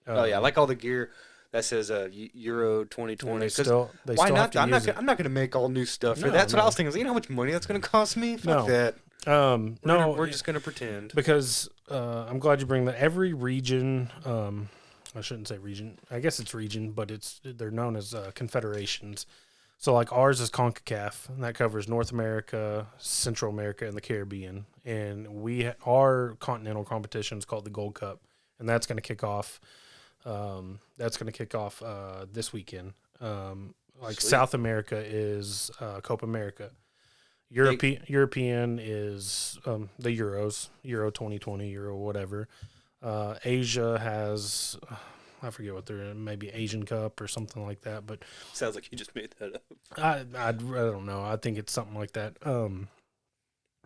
S2: Oh yeah, I like all the gear that says Euro 2020.
S1: They still
S2: why
S1: have
S2: not?
S1: to
S2: I'm
S1: use
S2: not going to make all new stuff.
S1: No,
S2: That's what
S1: no.
S2: I was thinking. You know how much money that's going to cost me? Fuck
S1: No.
S2: that.
S1: No,
S2: We're just going to pretend.
S1: because I'm glad you bring that. Every region, I shouldn't say region. I guess it's region, but they're known as confederations. So like ours is CONCACAF, and that covers North America, Central America, and the Caribbean. And our continental competition is called the Gold Cup, and that's going to kick off. This weekend.
S2: Sweet.
S1: South America is Copa America. European is the Euros, Euro 2020, Euro whatever. Asia has, I forget what they're in, maybe Asian Cup or something like that. But
S2: Sounds like you just made that up.
S1: I don't know. I think it's something like that.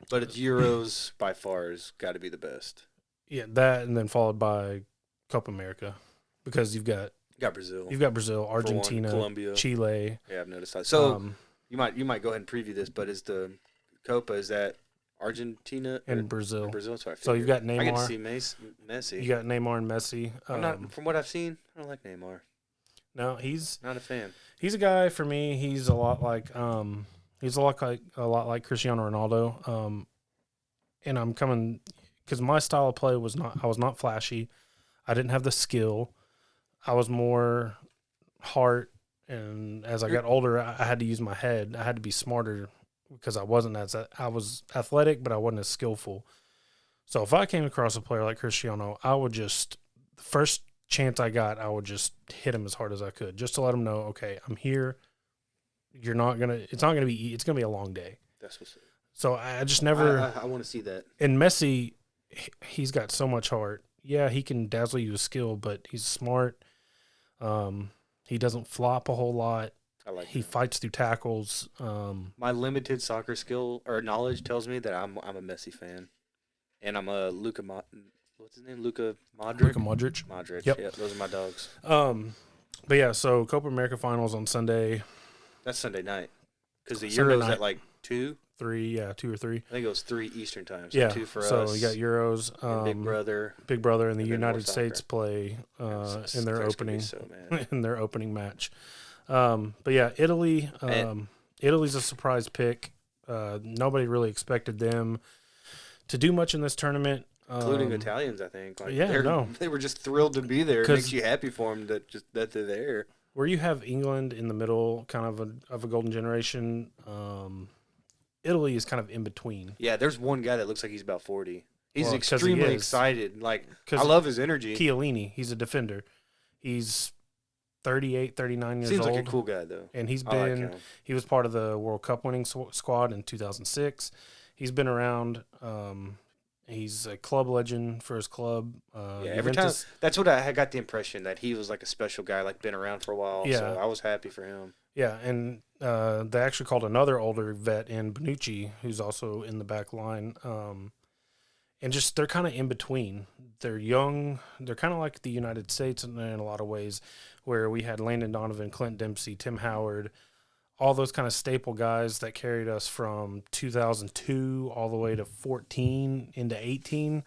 S2: But it's Euros by far has got to be the best.
S1: Yeah, that, and then followed by Copa America, because you've got
S2: Brazil.
S1: Argentina,
S2: Colombia,
S1: Chile.
S2: Yeah, I've noticed that. So you might go ahead and preview this, but is the Copa, is that Argentina
S1: and Brazil.
S2: Brazil, that's what I figured.
S1: So you've got Neymar.
S2: I get to see Messi.
S1: You got Neymar and Messi.
S2: From what I've seen, I don't like Neymar.
S1: No, he's
S2: Not a fan.
S1: a guy for me. He's a lot like Cristiano Ronaldo. And I'm coming because my style of play was not flashy. I didn't have the skill. I was more heart, and as I got older, I had to use my head. I had to be smarter because I was athletic, but I wasn't as skillful. So if I came across a player like Cristiano, I would just, the first chance I got, I would just hit him as hard as I could, just to let him know, okay, I'm here. It's going to be a long day.
S2: That's what's up.
S1: So I just never.
S2: I want to see that.
S1: And Messi, he's got so much heart. Yeah, he can dazzle you with skill, but he's smart. He doesn't flop a whole lot. He fights through tackles.
S2: My limited soccer skill or knowledge tells me that I'm a Messi fan, and I'm a Luka. What's his name? Luka Modric.
S1: Luka Modric.
S2: Modric.
S1: Yep.
S2: Yeah, those are my dogs.
S1: But yeah, so Copa America finals on Sunday.
S2: That's Sunday night, because the
S1: Sunday
S2: Euros
S1: night.
S2: at like 2.
S1: 2 or 3.
S2: I think it was 3 Eastern time. So
S1: Yeah.
S2: 2 for
S1: so
S2: us.
S1: you got Euros.
S2: and Big Brother.
S1: Big Brother, and the
S2: and then more
S1: United States
S2: soccer.
S1: play in their
S2: That's gonna be
S1: opening
S2: so mad.
S1: in their opening match. But yeah, Italy. Italy's a surprise pick. Nobody really expected them to do much in this tournament,
S2: Including Italians, I think. Like,
S1: yeah,
S2: they were just thrilled to be there. It
S1: 'Cause-
S2: makes you happy for them that they're there.
S1: Where you have England in the middle, kind of a golden generation. Italy is kind of in between.
S2: Yeah, there's one guy that looks like he's about 40. He's
S1: Well, 'cause he
S2: extremely
S1: is.
S2: excited. Like,
S1: 'Cause
S2: I love his energy.
S1: Chiellini, he's a defender. He's 38, 39 years
S2: Seems
S1: old.
S2: like a cool guy, though.
S1: And he's
S2: I like
S1: been
S2: him.
S1: he was part of the World Cup winning squad in 2006. He's been around. He's a club legend for his club.
S2: Every time, that's what I got the impression, that he was like a special guy, like been around for a while.
S1: Yeah.
S2: So I was happy for him.
S1: Yeah, and they actually called another older vet in Bonucci, who's also in the back line. And just they're kind of in between. They're young. They're kind of like the United States in a lot of ways, where we had Landon Donovan, Clint Dempsey, Tim Howard, all those kind of staple guys that carried us from 2002 all the way to 14 into 18.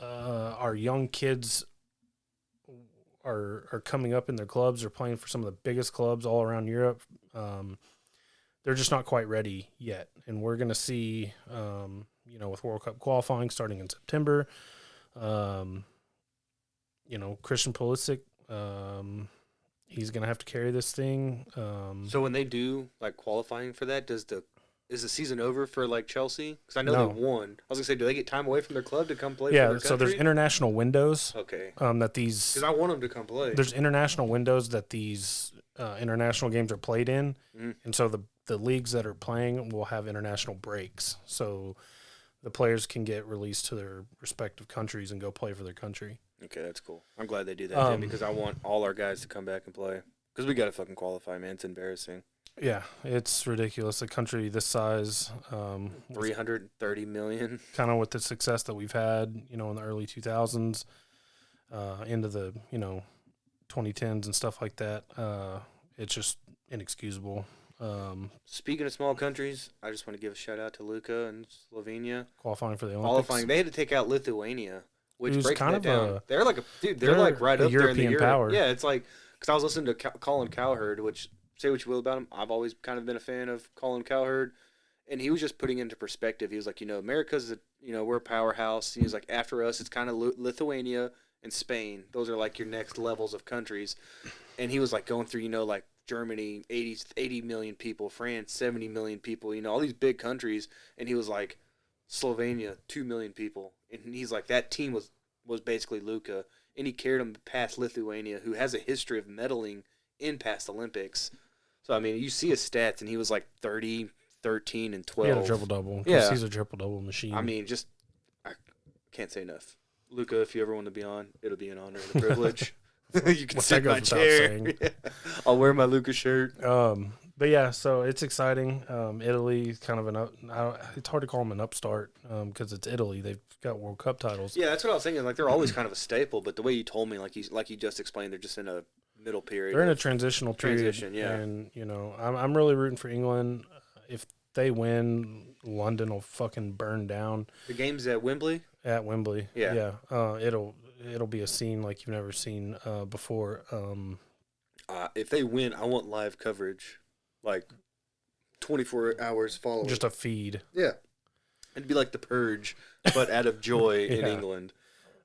S1: Our young kids are coming up in their clubs. They're playing for some of the biggest clubs all around Europe. they're just not quite ready yet. And we're going to see, with World Cup qualifying starting in September, Christian Pulisic, he's going to have to carry this thing.
S2: So when they do like qualifying for that, is the season over for like Chelsea? Because I know
S1: No.
S2: they won. I was gonna say, do they get time away from their club to come play? For
S1: Yeah,
S2: their
S1: so there's
S2: country?
S1: international windows
S2: Okay.
S1: that these
S2: Because I want them to come play.
S1: there's international windows that these international games are played in, and so the leagues that are playing will have international breaks, so the players can get released to their respective countries and go play for their country.
S2: Okay, that's cool. I'm glad they do that, Jim, because I want all our guys to come back and play. Because we got to fucking qualify, man. It's embarrassing.
S1: Yeah, it's ridiculous. A country this size,
S2: 330 million.
S1: kind of with the success that we've had, in the early 2000s, into the 2010s and stuff like that. It's just inexcusable.
S2: Speaking of small countries, I just want to give a shout out to Luka and Slovenia
S1: Qualifying for the Olympics.
S2: qualifying. They had to take out Lithuania, which
S1: Who's
S2: breaks
S1: kind
S2: that
S1: of
S2: down. They're like they're
S1: they're
S2: like right
S1: a
S2: up there in the
S1: European
S2: Europe.
S1: power.
S2: Yeah, it's like because I was listening to Colin Cowherd, which say what you will about him, I've always kind of been a fan of Colin Cowherd, and he was just putting into perspective. He was like, America's we're a powerhouse. He was like, after us, it's kind of Lithuania and Spain. Those are like your next levels of countries, and he was like going through like Germany, 80 million people, France, 70 million people, all these big countries, and he was like, Slovenia, 2 million people, and he's like, that team was basically Luka, and he carried them past Lithuania, who has a history of medaling in past Olympics. So, I mean, you see his stats, and he was like 30, 13, and 12.
S1: He had a triple-double.
S2: Yeah.
S1: He's a triple-double machine.
S2: I mean, I can't say enough. Luka, if you ever want to be on, it'll be an honor and a privilege. You can sit in my chair. Yeah. I'll wear my Luka shirt.
S1: But yeah, so it's exciting. Italy, kind of it's hard to call them an upstart because it's Italy. They've got World Cup titles.
S2: Yeah, that's what I was thinking. Like, they're always kind of a staple, but the way you told me, like you just explained, they're just in a middle period.
S1: They're in a transitional period.
S2: Transition, yeah.
S1: And, I'm really rooting for England. If they win, London will fucking burn down.
S2: The game's at Wembley?
S1: At Wembley.
S2: Yeah.
S1: It'll be a scene like you've never seen before.
S2: If they win, I want live coverage, like 24 hours following.
S1: Just a feed.
S2: Yeah. It'd be like The Purge, but out of joy in
S1: Yeah.
S2: England.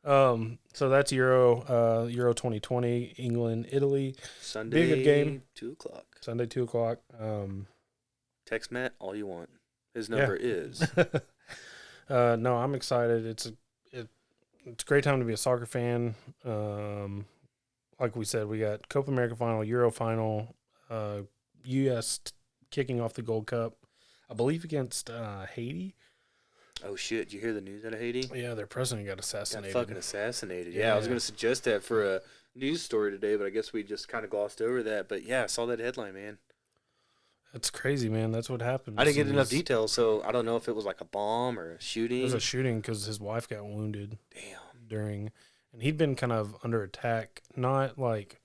S1: So that's Euro 2020, England, Italy.
S2: Sunday,
S1: Be a good game.
S2: 2 o'clock.
S1: Sunday, 2 o'clock.
S2: Text Matt all you want. His number is.
S1: No, I'm excited. It's a great time to be a soccer fan. Like we said, we got Copa America final, Euro final, U.S. Kicking off the Gold Cup, I believe against Haiti.
S2: Oh, shit. Did you hear the news out of Haiti?
S1: Yeah, their president got assassinated.
S2: Got fucking assassinated. Yeah, I was going to suggest that for a news story today, but I guess we just kind of glossed over that. But yeah, I saw that headline, man.
S1: That's crazy, man. That's what happened.
S2: I didn't get enough details, so I don't know if it was like a bomb or a shooting.
S1: It was a shooting because his wife got wounded.
S2: Damn.
S1: And he'd been kind of under attack. Not like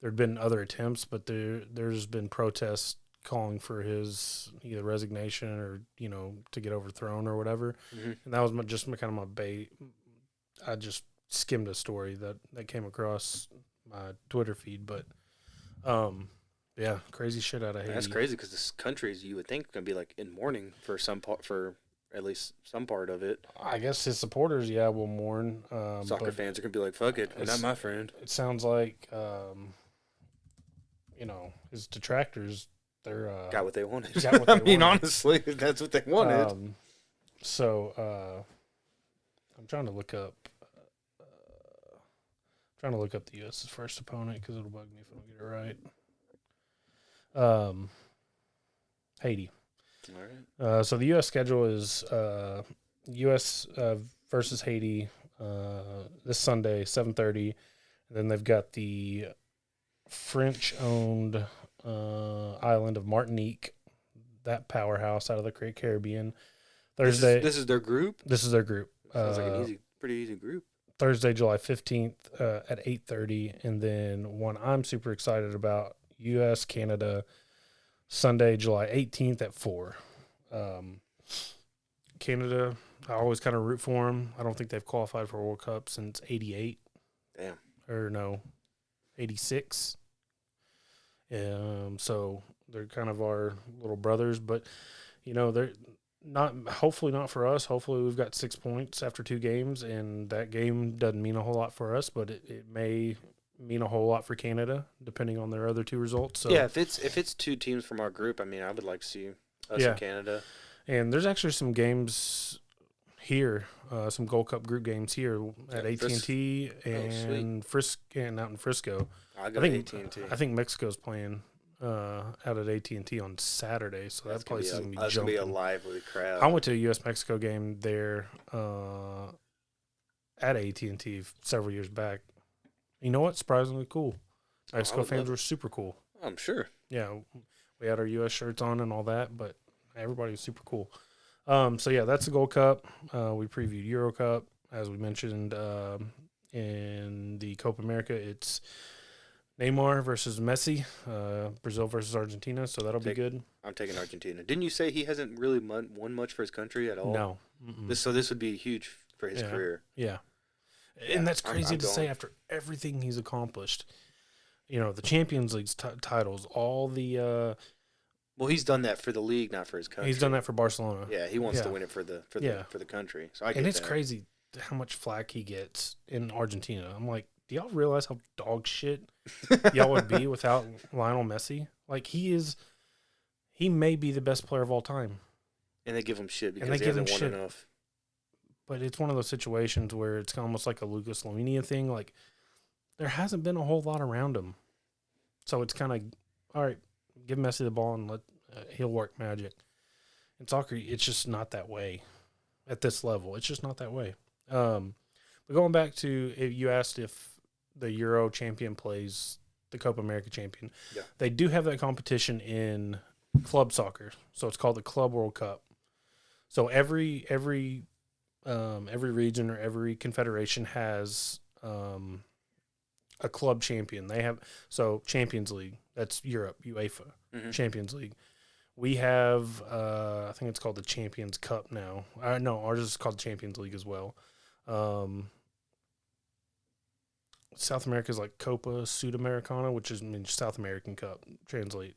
S1: there'd been other attempts, but there's been protests calling for his either resignation or to get overthrown or whatever.
S2: Mm-hmm.
S1: And that was just kind of my bait. I just skimmed a story that came across my Twitter feed, but yeah, crazy shit out of Haiti.
S2: That's crazy because this country, you would think, going to be like in mourning for for at least some part of it.
S1: I guess his supporters, will mourn.
S2: Soccer fans are going to be like, fuck it, you're not my friend.
S1: It sounds like, his detractors, they're
S2: got what they wanted.
S1: Got what they
S2: I mean,
S1: wanted.
S2: honestly, that's what they wanted.
S1: I'm trying to look up. The U.S.'s first opponent because it'll bug me if I don't get it right. Haiti.
S2: All right.
S1: So the U.S. schedule is U.S. Versus Haiti this Sunday, 7:30, and then they've got the French-owned island of Martinique, that powerhouse out of the Caribbean. Thursday.
S2: This is their group.
S1: This is their group.
S2: Sounds like pretty easy group.
S1: Thursday, July 15th at 8:30, and then one I'm super excited about, U.S. Canada, Sunday, July 18th at 4. Canada, I always kind of root for them. I don't think they've qualified for a World Cup since '88.
S2: Damn.
S1: Or no, '86. So They're kind of our little brothers, but they're not. Hopefully not for us. Hopefully we've got 6 points after 2 games, and that game doesn't mean a whole lot for us, but it may mean a whole lot for Canada, depending on their other 2 results. So
S2: yeah, if it's 2 teams from our group, I mean, I would like to see us in Canada.
S1: And there's actually some games here, some Gold Cup group games here at AT&T and and out in Frisco.
S2: I think AT&T.
S1: I think Mexico's playing out at AT&T on Saturday, so that place is gonna be jumping.
S2: That's gonna be a lively crowd.
S1: I went to a U.S.-Mexico game there at AT&T several years back. You know what? Surprisingly cool. Mexico fans were super cool.
S2: I'm sure.
S1: Yeah, we had our U.S. shirts on and all that, but everybody was super cool. So yeah, that's the Gold Cup. We previewed Euro Cup, as we mentioned in the Copa America. It's Neymar versus Messi, Brazil versus Argentina. So that'll be good.
S2: I'm taking Argentina. Didn't you say he hasn't really won much for his country at all?
S1: No.
S2: So this would be huge for his career.
S1: Yeah. And that's crazy to say after everything he's accomplished. The Champions League titles, all the.
S2: Well, he's done that for the league, not for his country.
S1: He's done that for Barcelona.
S2: Yeah, he wants to win it for the country. So I get
S1: it's crazy how much flack he gets in Argentina. I'm like, do y'all realize how dog shit y'all would be without Lionel Messi? Like, he may be the best player of all time.
S2: And they give him shit because he hasn't won enough.
S1: But it's one of those situations where it's almost like a Lucas Lamine thing. Like, there hasn't been a whole lot around him. So it's kind of, all right, give Messi the ball and he'll work magic. In soccer, it's just not that way at this level. It's just not that way. But going back to, you asked if the Euro champion plays the Copa America champion.
S2: Yeah.
S1: They do have that competition in club soccer. So it's called the Club World Cup. So every region or every confederation has a club champion. They have Champions League. That's Europe, UEFA, Champions League. We have I think it's called the Champions Cup now. No, ours is called Champions League as well. South America is like Copa Sudamericana, which means South American Cup, translate.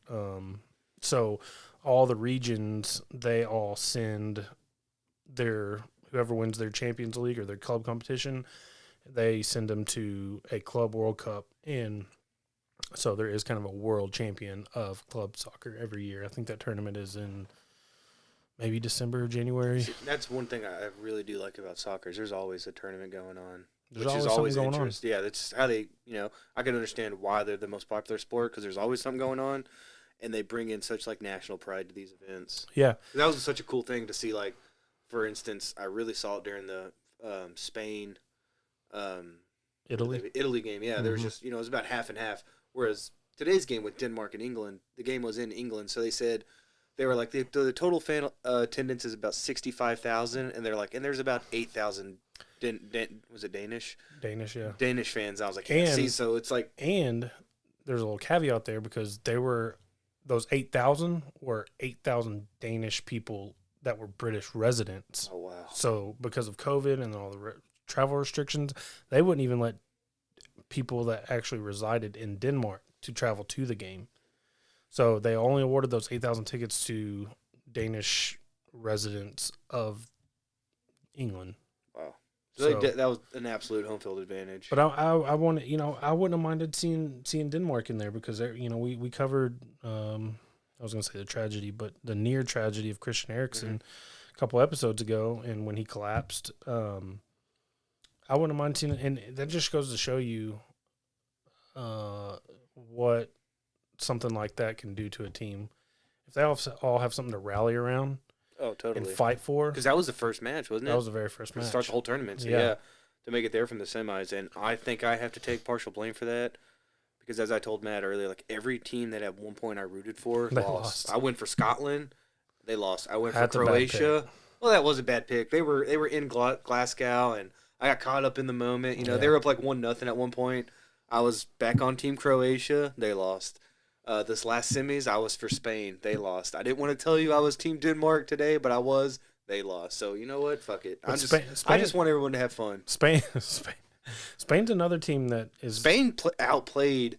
S1: So all the regions, they all send whoever wins their Champions League or their club competition, they send them to a Club World Cup. And so there is kind of a world champion of club soccer every year. I think that tournament is in maybe December or January.
S2: See, that's one thing I really do like about soccer is there's always a tournament going on.
S1: There's always something going on.
S2: Yeah, that's how they, I can understand why they're the most popular sport because there's always something going on, and they bring in such like national pride to these events.
S1: Yeah.
S2: That was such a cool thing to see. Like, for instance, I really saw it during the Spain, Italy game. Yeah, there was just it was about half and half. Whereas today's game with Denmark and England, the game was in England, so they were like the total fan attendance is about 65,000, and they're like, and there's about 8,000. Was it Danish?
S1: Danish, yeah.
S2: Danish fans. I was like, see, so it's like,
S1: and there's a little caveat there because those 8,000 were 8,000 Danish people that were British residents.
S2: Oh wow!
S1: So because of COVID and all the travel restrictions, they wouldn't even let people that actually resided in Denmark to travel to the game. So they only awarded those 8,000 tickets to Danish residents of England.
S2: Wow. So that was an absolute home field advantage.
S1: But I want I wouldn't have minded seeing Denmark in there because we covered I was going to say the tragedy, but the near tragedy of Christian Eriksen a couple episodes ago, and when he collapsed, I wouldn't have minded seeing it, and that just goes to show you what something like that can do to a team. If they all have something to rally around.
S2: Oh, totally.
S1: And fight for.
S2: Because that was the first match, wasn't it?
S1: That was the very first match.
S2: To start the whole tournament. So, yeah, to make it there from the semis. And I think I have to take partial blame for that. Because as I told Matt earlier, like every team that at one point I rooted for lost. I went for Scotland. They lost. I went for Croatia. Well, that was a bad pick. They were in Glasgow, and I got caught up in the moment. They were up like 1-0 at one point. I was back on Team Croatia. They lost. This last semis, I was for Spain. They lost. I didn't want to tell you I was Team Denmark today, but I was. They lost. So you know what? Fuck it. I just want everyone to have fun.
S1: Spain's another team that is
S2: Spain outplayed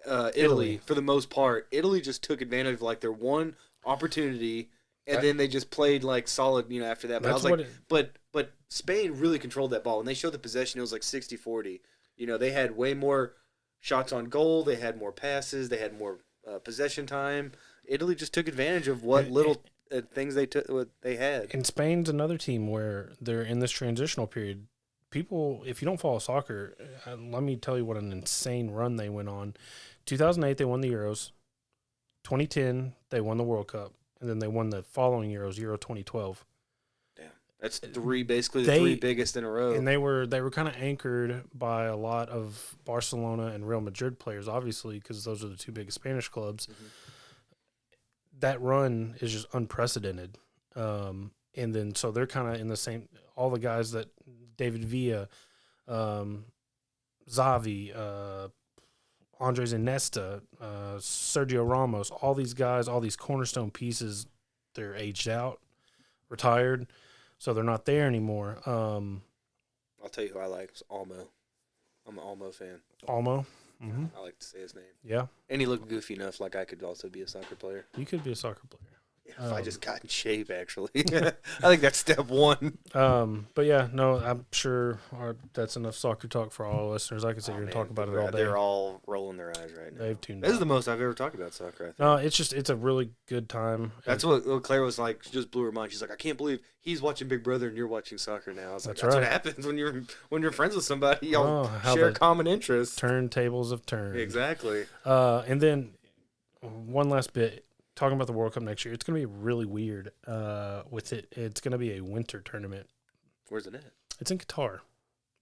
S2: Italy for the most part. Italy just took advantage of like their one opportunity, and then they just played like solid, after that. But I was like, but Spain really controlled that ball. When they showed the possession, it was like 60-40. They had way more shots on goal. They had more passes. They had more possession time. Italy just took advantage of what little things what they had.
S1: And Spain's another team where they're in this transitional period. People, if you don't follow soccer, let me tell you what an insane run they went on. 2008, they won the Euros. 2010, they won the World Cup. And then they won the following Euros, Euro 2012.
S2: Damn. That's basically the three biggest in a row.
S1: And they were kind of anchored by a lot of Barcelona and Real Madrid players, obviously, because those are the two biggest Spanish clubs. Mm-hmm. That run is just unprecedented. And then so they're kind of in the same – all the guys that – David Villa, Xavi, Andres Iniesta, Sergio Ramos, all these guys, all these cornerstone pieces, they're aged out, retired, so they're not there anymore.
S2: I'll tell you who I like. It's Olmo. I'm an Olmo fan.
S1: Olmo? Mm-hmm.
S2: I like to say his name.
S1: Yeah.
S2: And he looked goofy enough like I could also be a soccer player.
S1: You could be a soccer player.
S2: If I just got in shape, actually. I think that's step one.
S1: But yeah, no, I'm sure that's enough soccer talk for all listeners. I can sit here and talk about it all day.
S2: They're all rolling their eyes right now.
S1: They've tuned
S2: This is the most I've ever talked about soccer, I think.
S1: No, it's a really good time.
S2: That's what Claire was like. She just blew her mind. She's like, I can't believe he's watching Big Brother and you're watching soccer now. I was like, that's what happens when you're friends with somebody. Y'all share common interests.
S1: Turntables have turned.
S2: Exactly.
S1: And then one last bit. Talking about the World Cup next year, it's going to be really weird with it. It's going to be a winter tournament.
S2: Where's it at?
S1: It's in Qatar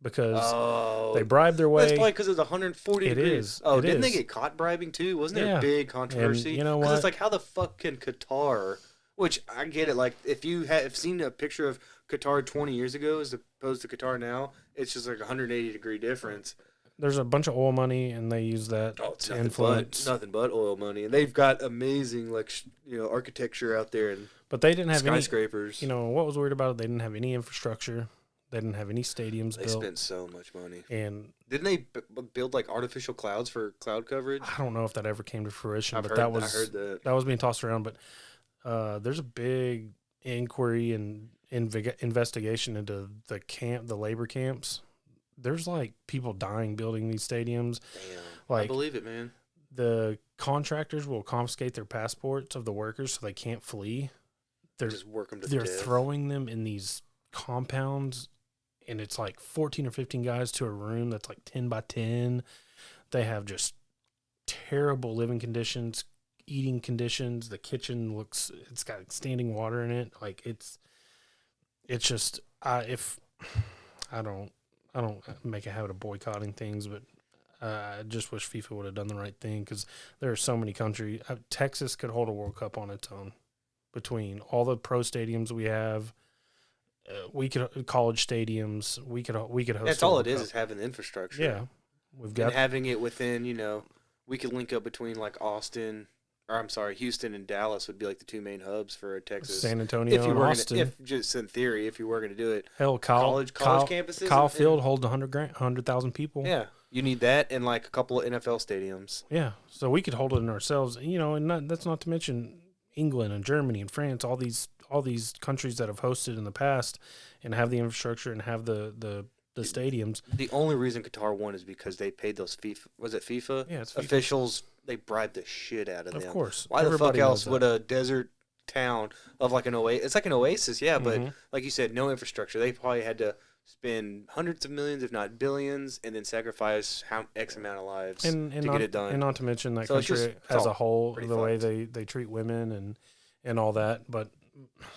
S1: because they bribed their way.
S2: That's probably because it's 140 degrees.
S1: Is.
S2: Oh, didn't they get caught bribing too? Wasn't there a big controversy?
S1: And you know what?
S2: Because it's like, how the fuck can Qatar, which I get it, like if you have seen a picture of Qatar 20 years ago as opposed to Qatar now, it's just like a 180-degree difference.
S1: There's a bunch of oil money, and they use that to influence.
S2: Nothing but oil money, and they've got amazing, architecture out there,
S1: but they didn't have
S2: skyscrapers.
S1: What was weird about it? They didn't have any infrastructure. They didn't have any stadiums built.
S2: They spent so much money.
S1: And
S2: didn't they build like artificial clouds for cloud coverage?
S1: I don't know if that ever came to fruition,
S2: I heard that
S1: was being tossed around. But there's a big inquiry and investigation into the labor camps. There's people dying building these stadiums.
S2: Damn, I believe it, man.
S1: The contractors will confiscate their passports of the workers so they can't flee.
S2: Just work them to
S1: They're
S2: death.
S1: throwing them in these compounds, and it's like 14 or 15 guys to a room that's like 10 by 10. They have just terrible living conditions, eating conditions. The kitchen it's got standing water in it. It's just I don't make a habit of boycotting things, but I just wish FIFA would have done the right thing because there are so many countries. Texas could hold a World Cup on its own between all the pro stadiums we have. We could college stadiums. We could host.
S2: That's all it is having the infrastructure.
S1: Yeah, we've got
S2: having it within. We could link up between Houston and Dallas would be like the two main hubs for Texas.
S1: San Antonio and Austin.
S2: If just in theory, if you were going to do it.
S1: Hell,
S2: college campuses.
S1: Kyle Field holds 100,000 people.
S2: Yeah, you need that and a couple of NFL stadiums.
S1: Yeah, so we could hold it in ourselves. And that's not to mention England and Germany and France, all these countries that have hosted in the past and have the infrastructure and have the stadiums.
S2: The only reason Qatar won is because they paid those FIFA. Was it FIFA?
S1: Yeah, it's FIFA.
S2: Officials. They bribed the shit out of them.
S1: Of course.
S2: Why the fuck else would a desert town of an oasis? It's like an oasis, yeah, but like you said, no infrastructure. They probably had to spend hundreds of millions, if not billions, and then sacrifice X amount of lives to get it done.
S1: And not to mention that country as a whole, the way they treat women and all that. But,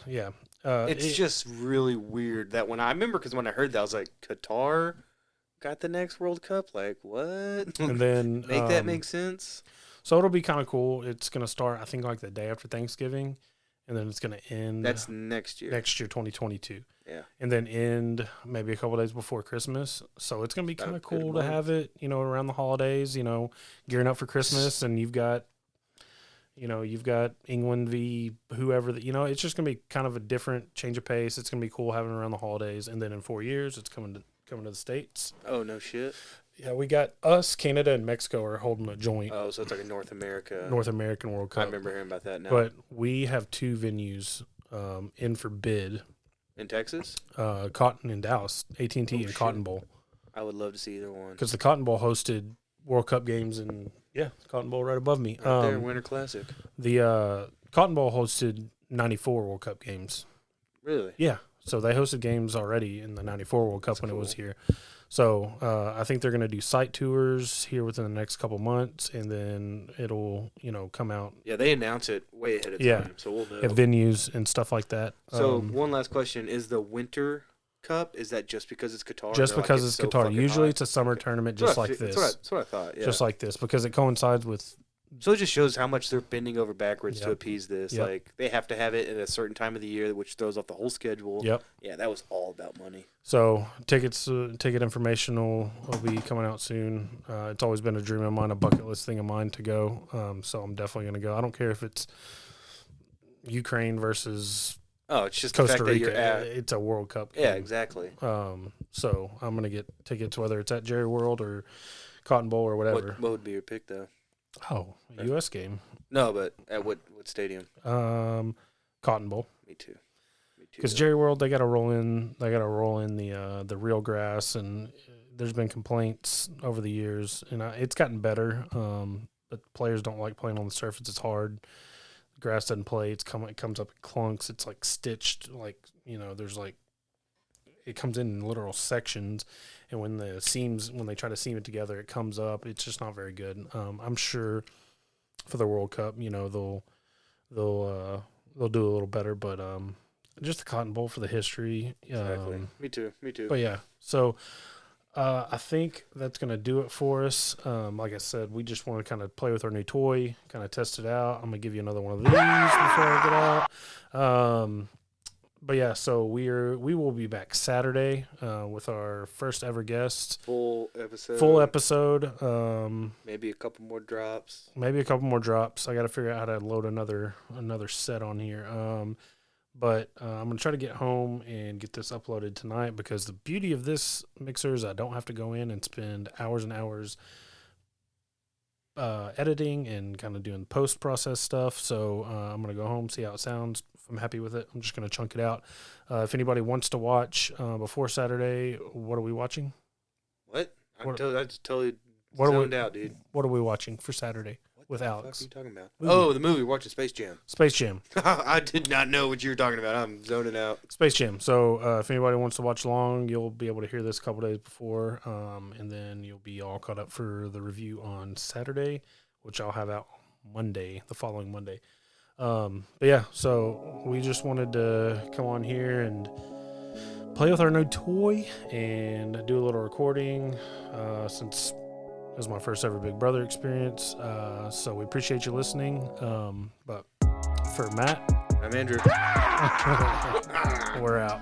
S1: yeah.
S2: It's just really weird that when I heard that, I was like, Qatar got the next World Cup? Like, what?
S1: And then
S2: make that make sense?
S1: So it'll be kind of cool. It's going to start, I think, the day after Thanksgiving, and then it's going to end.
S2: That's next year.
S1: Next year, 2022.
S2: Yeah.
S1: And then end maybe a couple of days before Christmas. So it's going to be kind of cool to have it, around the holidays, gearing up for Christmas, and you've got England v. whoever it's just going to be kind of a different change of pace. It's going to be cool having it around the holidays, and then in 4 years, it's coming to the States.
S2: Oh, no shit.
S1: Yeah, we got us, Canada, and Mexico are holding a joint
S2: Oh, so it's like a North America.
S1: North American World Cup.
S2: I remember hearing about that now.
S1: But we have 2 venues in for bid.
S2: In Texas?
S1: Cotton and Dallas, AT&T and
S2: shit.
S1: Cotton Bowl.
S2: I would love to see either one.
S1: Because the Cotton Bowl hosted World Cup games, and Cotton Bowl right above me.
S2: Right there, Winter Classic.
S1: The Cotton Bowl hosted 94 World Cup games.
S2: Really?
S1: Yeah. So they hosted games already in the 94 World Cup
S2: That's
S1: when
S2: cool.
S1: it was here. So I think they're going to do site tours here within the next couple months, and then it'll, come out
S2: Yeah, they announce it way ahead of
S1: Yeah.
S2: time, so we'll know.
S1: at venues and stuff like that.
S2: So one last question: is the Winter Cup, is that just because it's Qatar?
S1: Just
S2: They're
S1: because
S2: like,
S1: it's
S2: so
S1: Qatar.
S2: fucking
S1: Usually
S2: hot?
S1: it's a summer tournament just like this.
S2: That's what I thought. Yeah.
S1: Just like this, because it coincides with
S2: So it just shows how much they're bending over backwards to
S1: Yep.
S2: appease this.
S1: Yep.
S2: Like they have to have it at a certain time of the year, which throws off the whole schedule.
S1: Yep.
S2: Yeah, that was all about money.
S1: So ticket informational will be coming out soon. It's always been a dream of mine, a bucket list thing of mine to go. So I'm definitely going to go. I don't care if it's Ukraine versus
S2: Oh, it's just
S1: Costa
S2: the fact that
S1: Rica.
S2: you're at.
S1: It's a World Cup game.
S2: Yeah, exactly.
S1: So I'm going to get tickets, whether it's at Jerry World or Cotton Bowl or whatever.
S2: What would be your pick though?
S1: Oh, a U.S. game.
S2: No, but at what stadium?
S1: Cotton Bowl.
S2: Me too.
S1: Because Jerry World, they got to roll in. They got to roll in the real grass, and there's been complaints over the years, and it's gotten better. But players don't like playing on the surface. It's hard. The grass doesn't play. It comes up in clunks. It's like stitched. There's like it comes in literal sections, and when they try to seam it together, it comes up. It's just not very good. I'm sure for the World Cup, they'll do a little better, but just the Cotton Bowl for the history.
S2: Exactly. Me too.
S1: But yeah, so I think that's going to do it for us. Like I said, we just want to kind of play with our new toy, kind of test it out. I'm going to give you another one of these before I get out. But yeah, so we will be back Saturday with our first ever guest.
S2: Full episode. Maybe a couple more drops. I
S1: got to figure out how to load another set on here. But I'm going to try to get home and get this uploaded tonight, because the beauty of this mixer is I don't have to go in and spend hours and hours editing and kind of doing post-process stuff. So I'm going to go home, see how it sounds. If I'm happy with it, I'm just going to chunk it out. If anybody wants to watch before Saturday, what are we watching?
S2: What? I just totally
S1: What
S2: zoned out, dude.
S1: What are we watching for Saturday with
S2: What
S1: Alex?
S2: are you talking about?
S1: Movie.
S2: Oh, the movie. We're watching Space Jam.
S1: Space Jam.
S2: I did not know what you were talking about. I'm zoning out.
S1: Space Jam. So if anybody wants to watch along, you'll be able to hear this a couple days before, and then you'll be all caught up for the review on Saturday, which I'll have out Monday, the following Monday. But yeah, so we just wanted to come on here and play with our new toy and do a little recording, since it was my first ever Big Brother experience. So we appreciate you listening. But for Matt,
S2: I'm Andrew.
S1: we're out.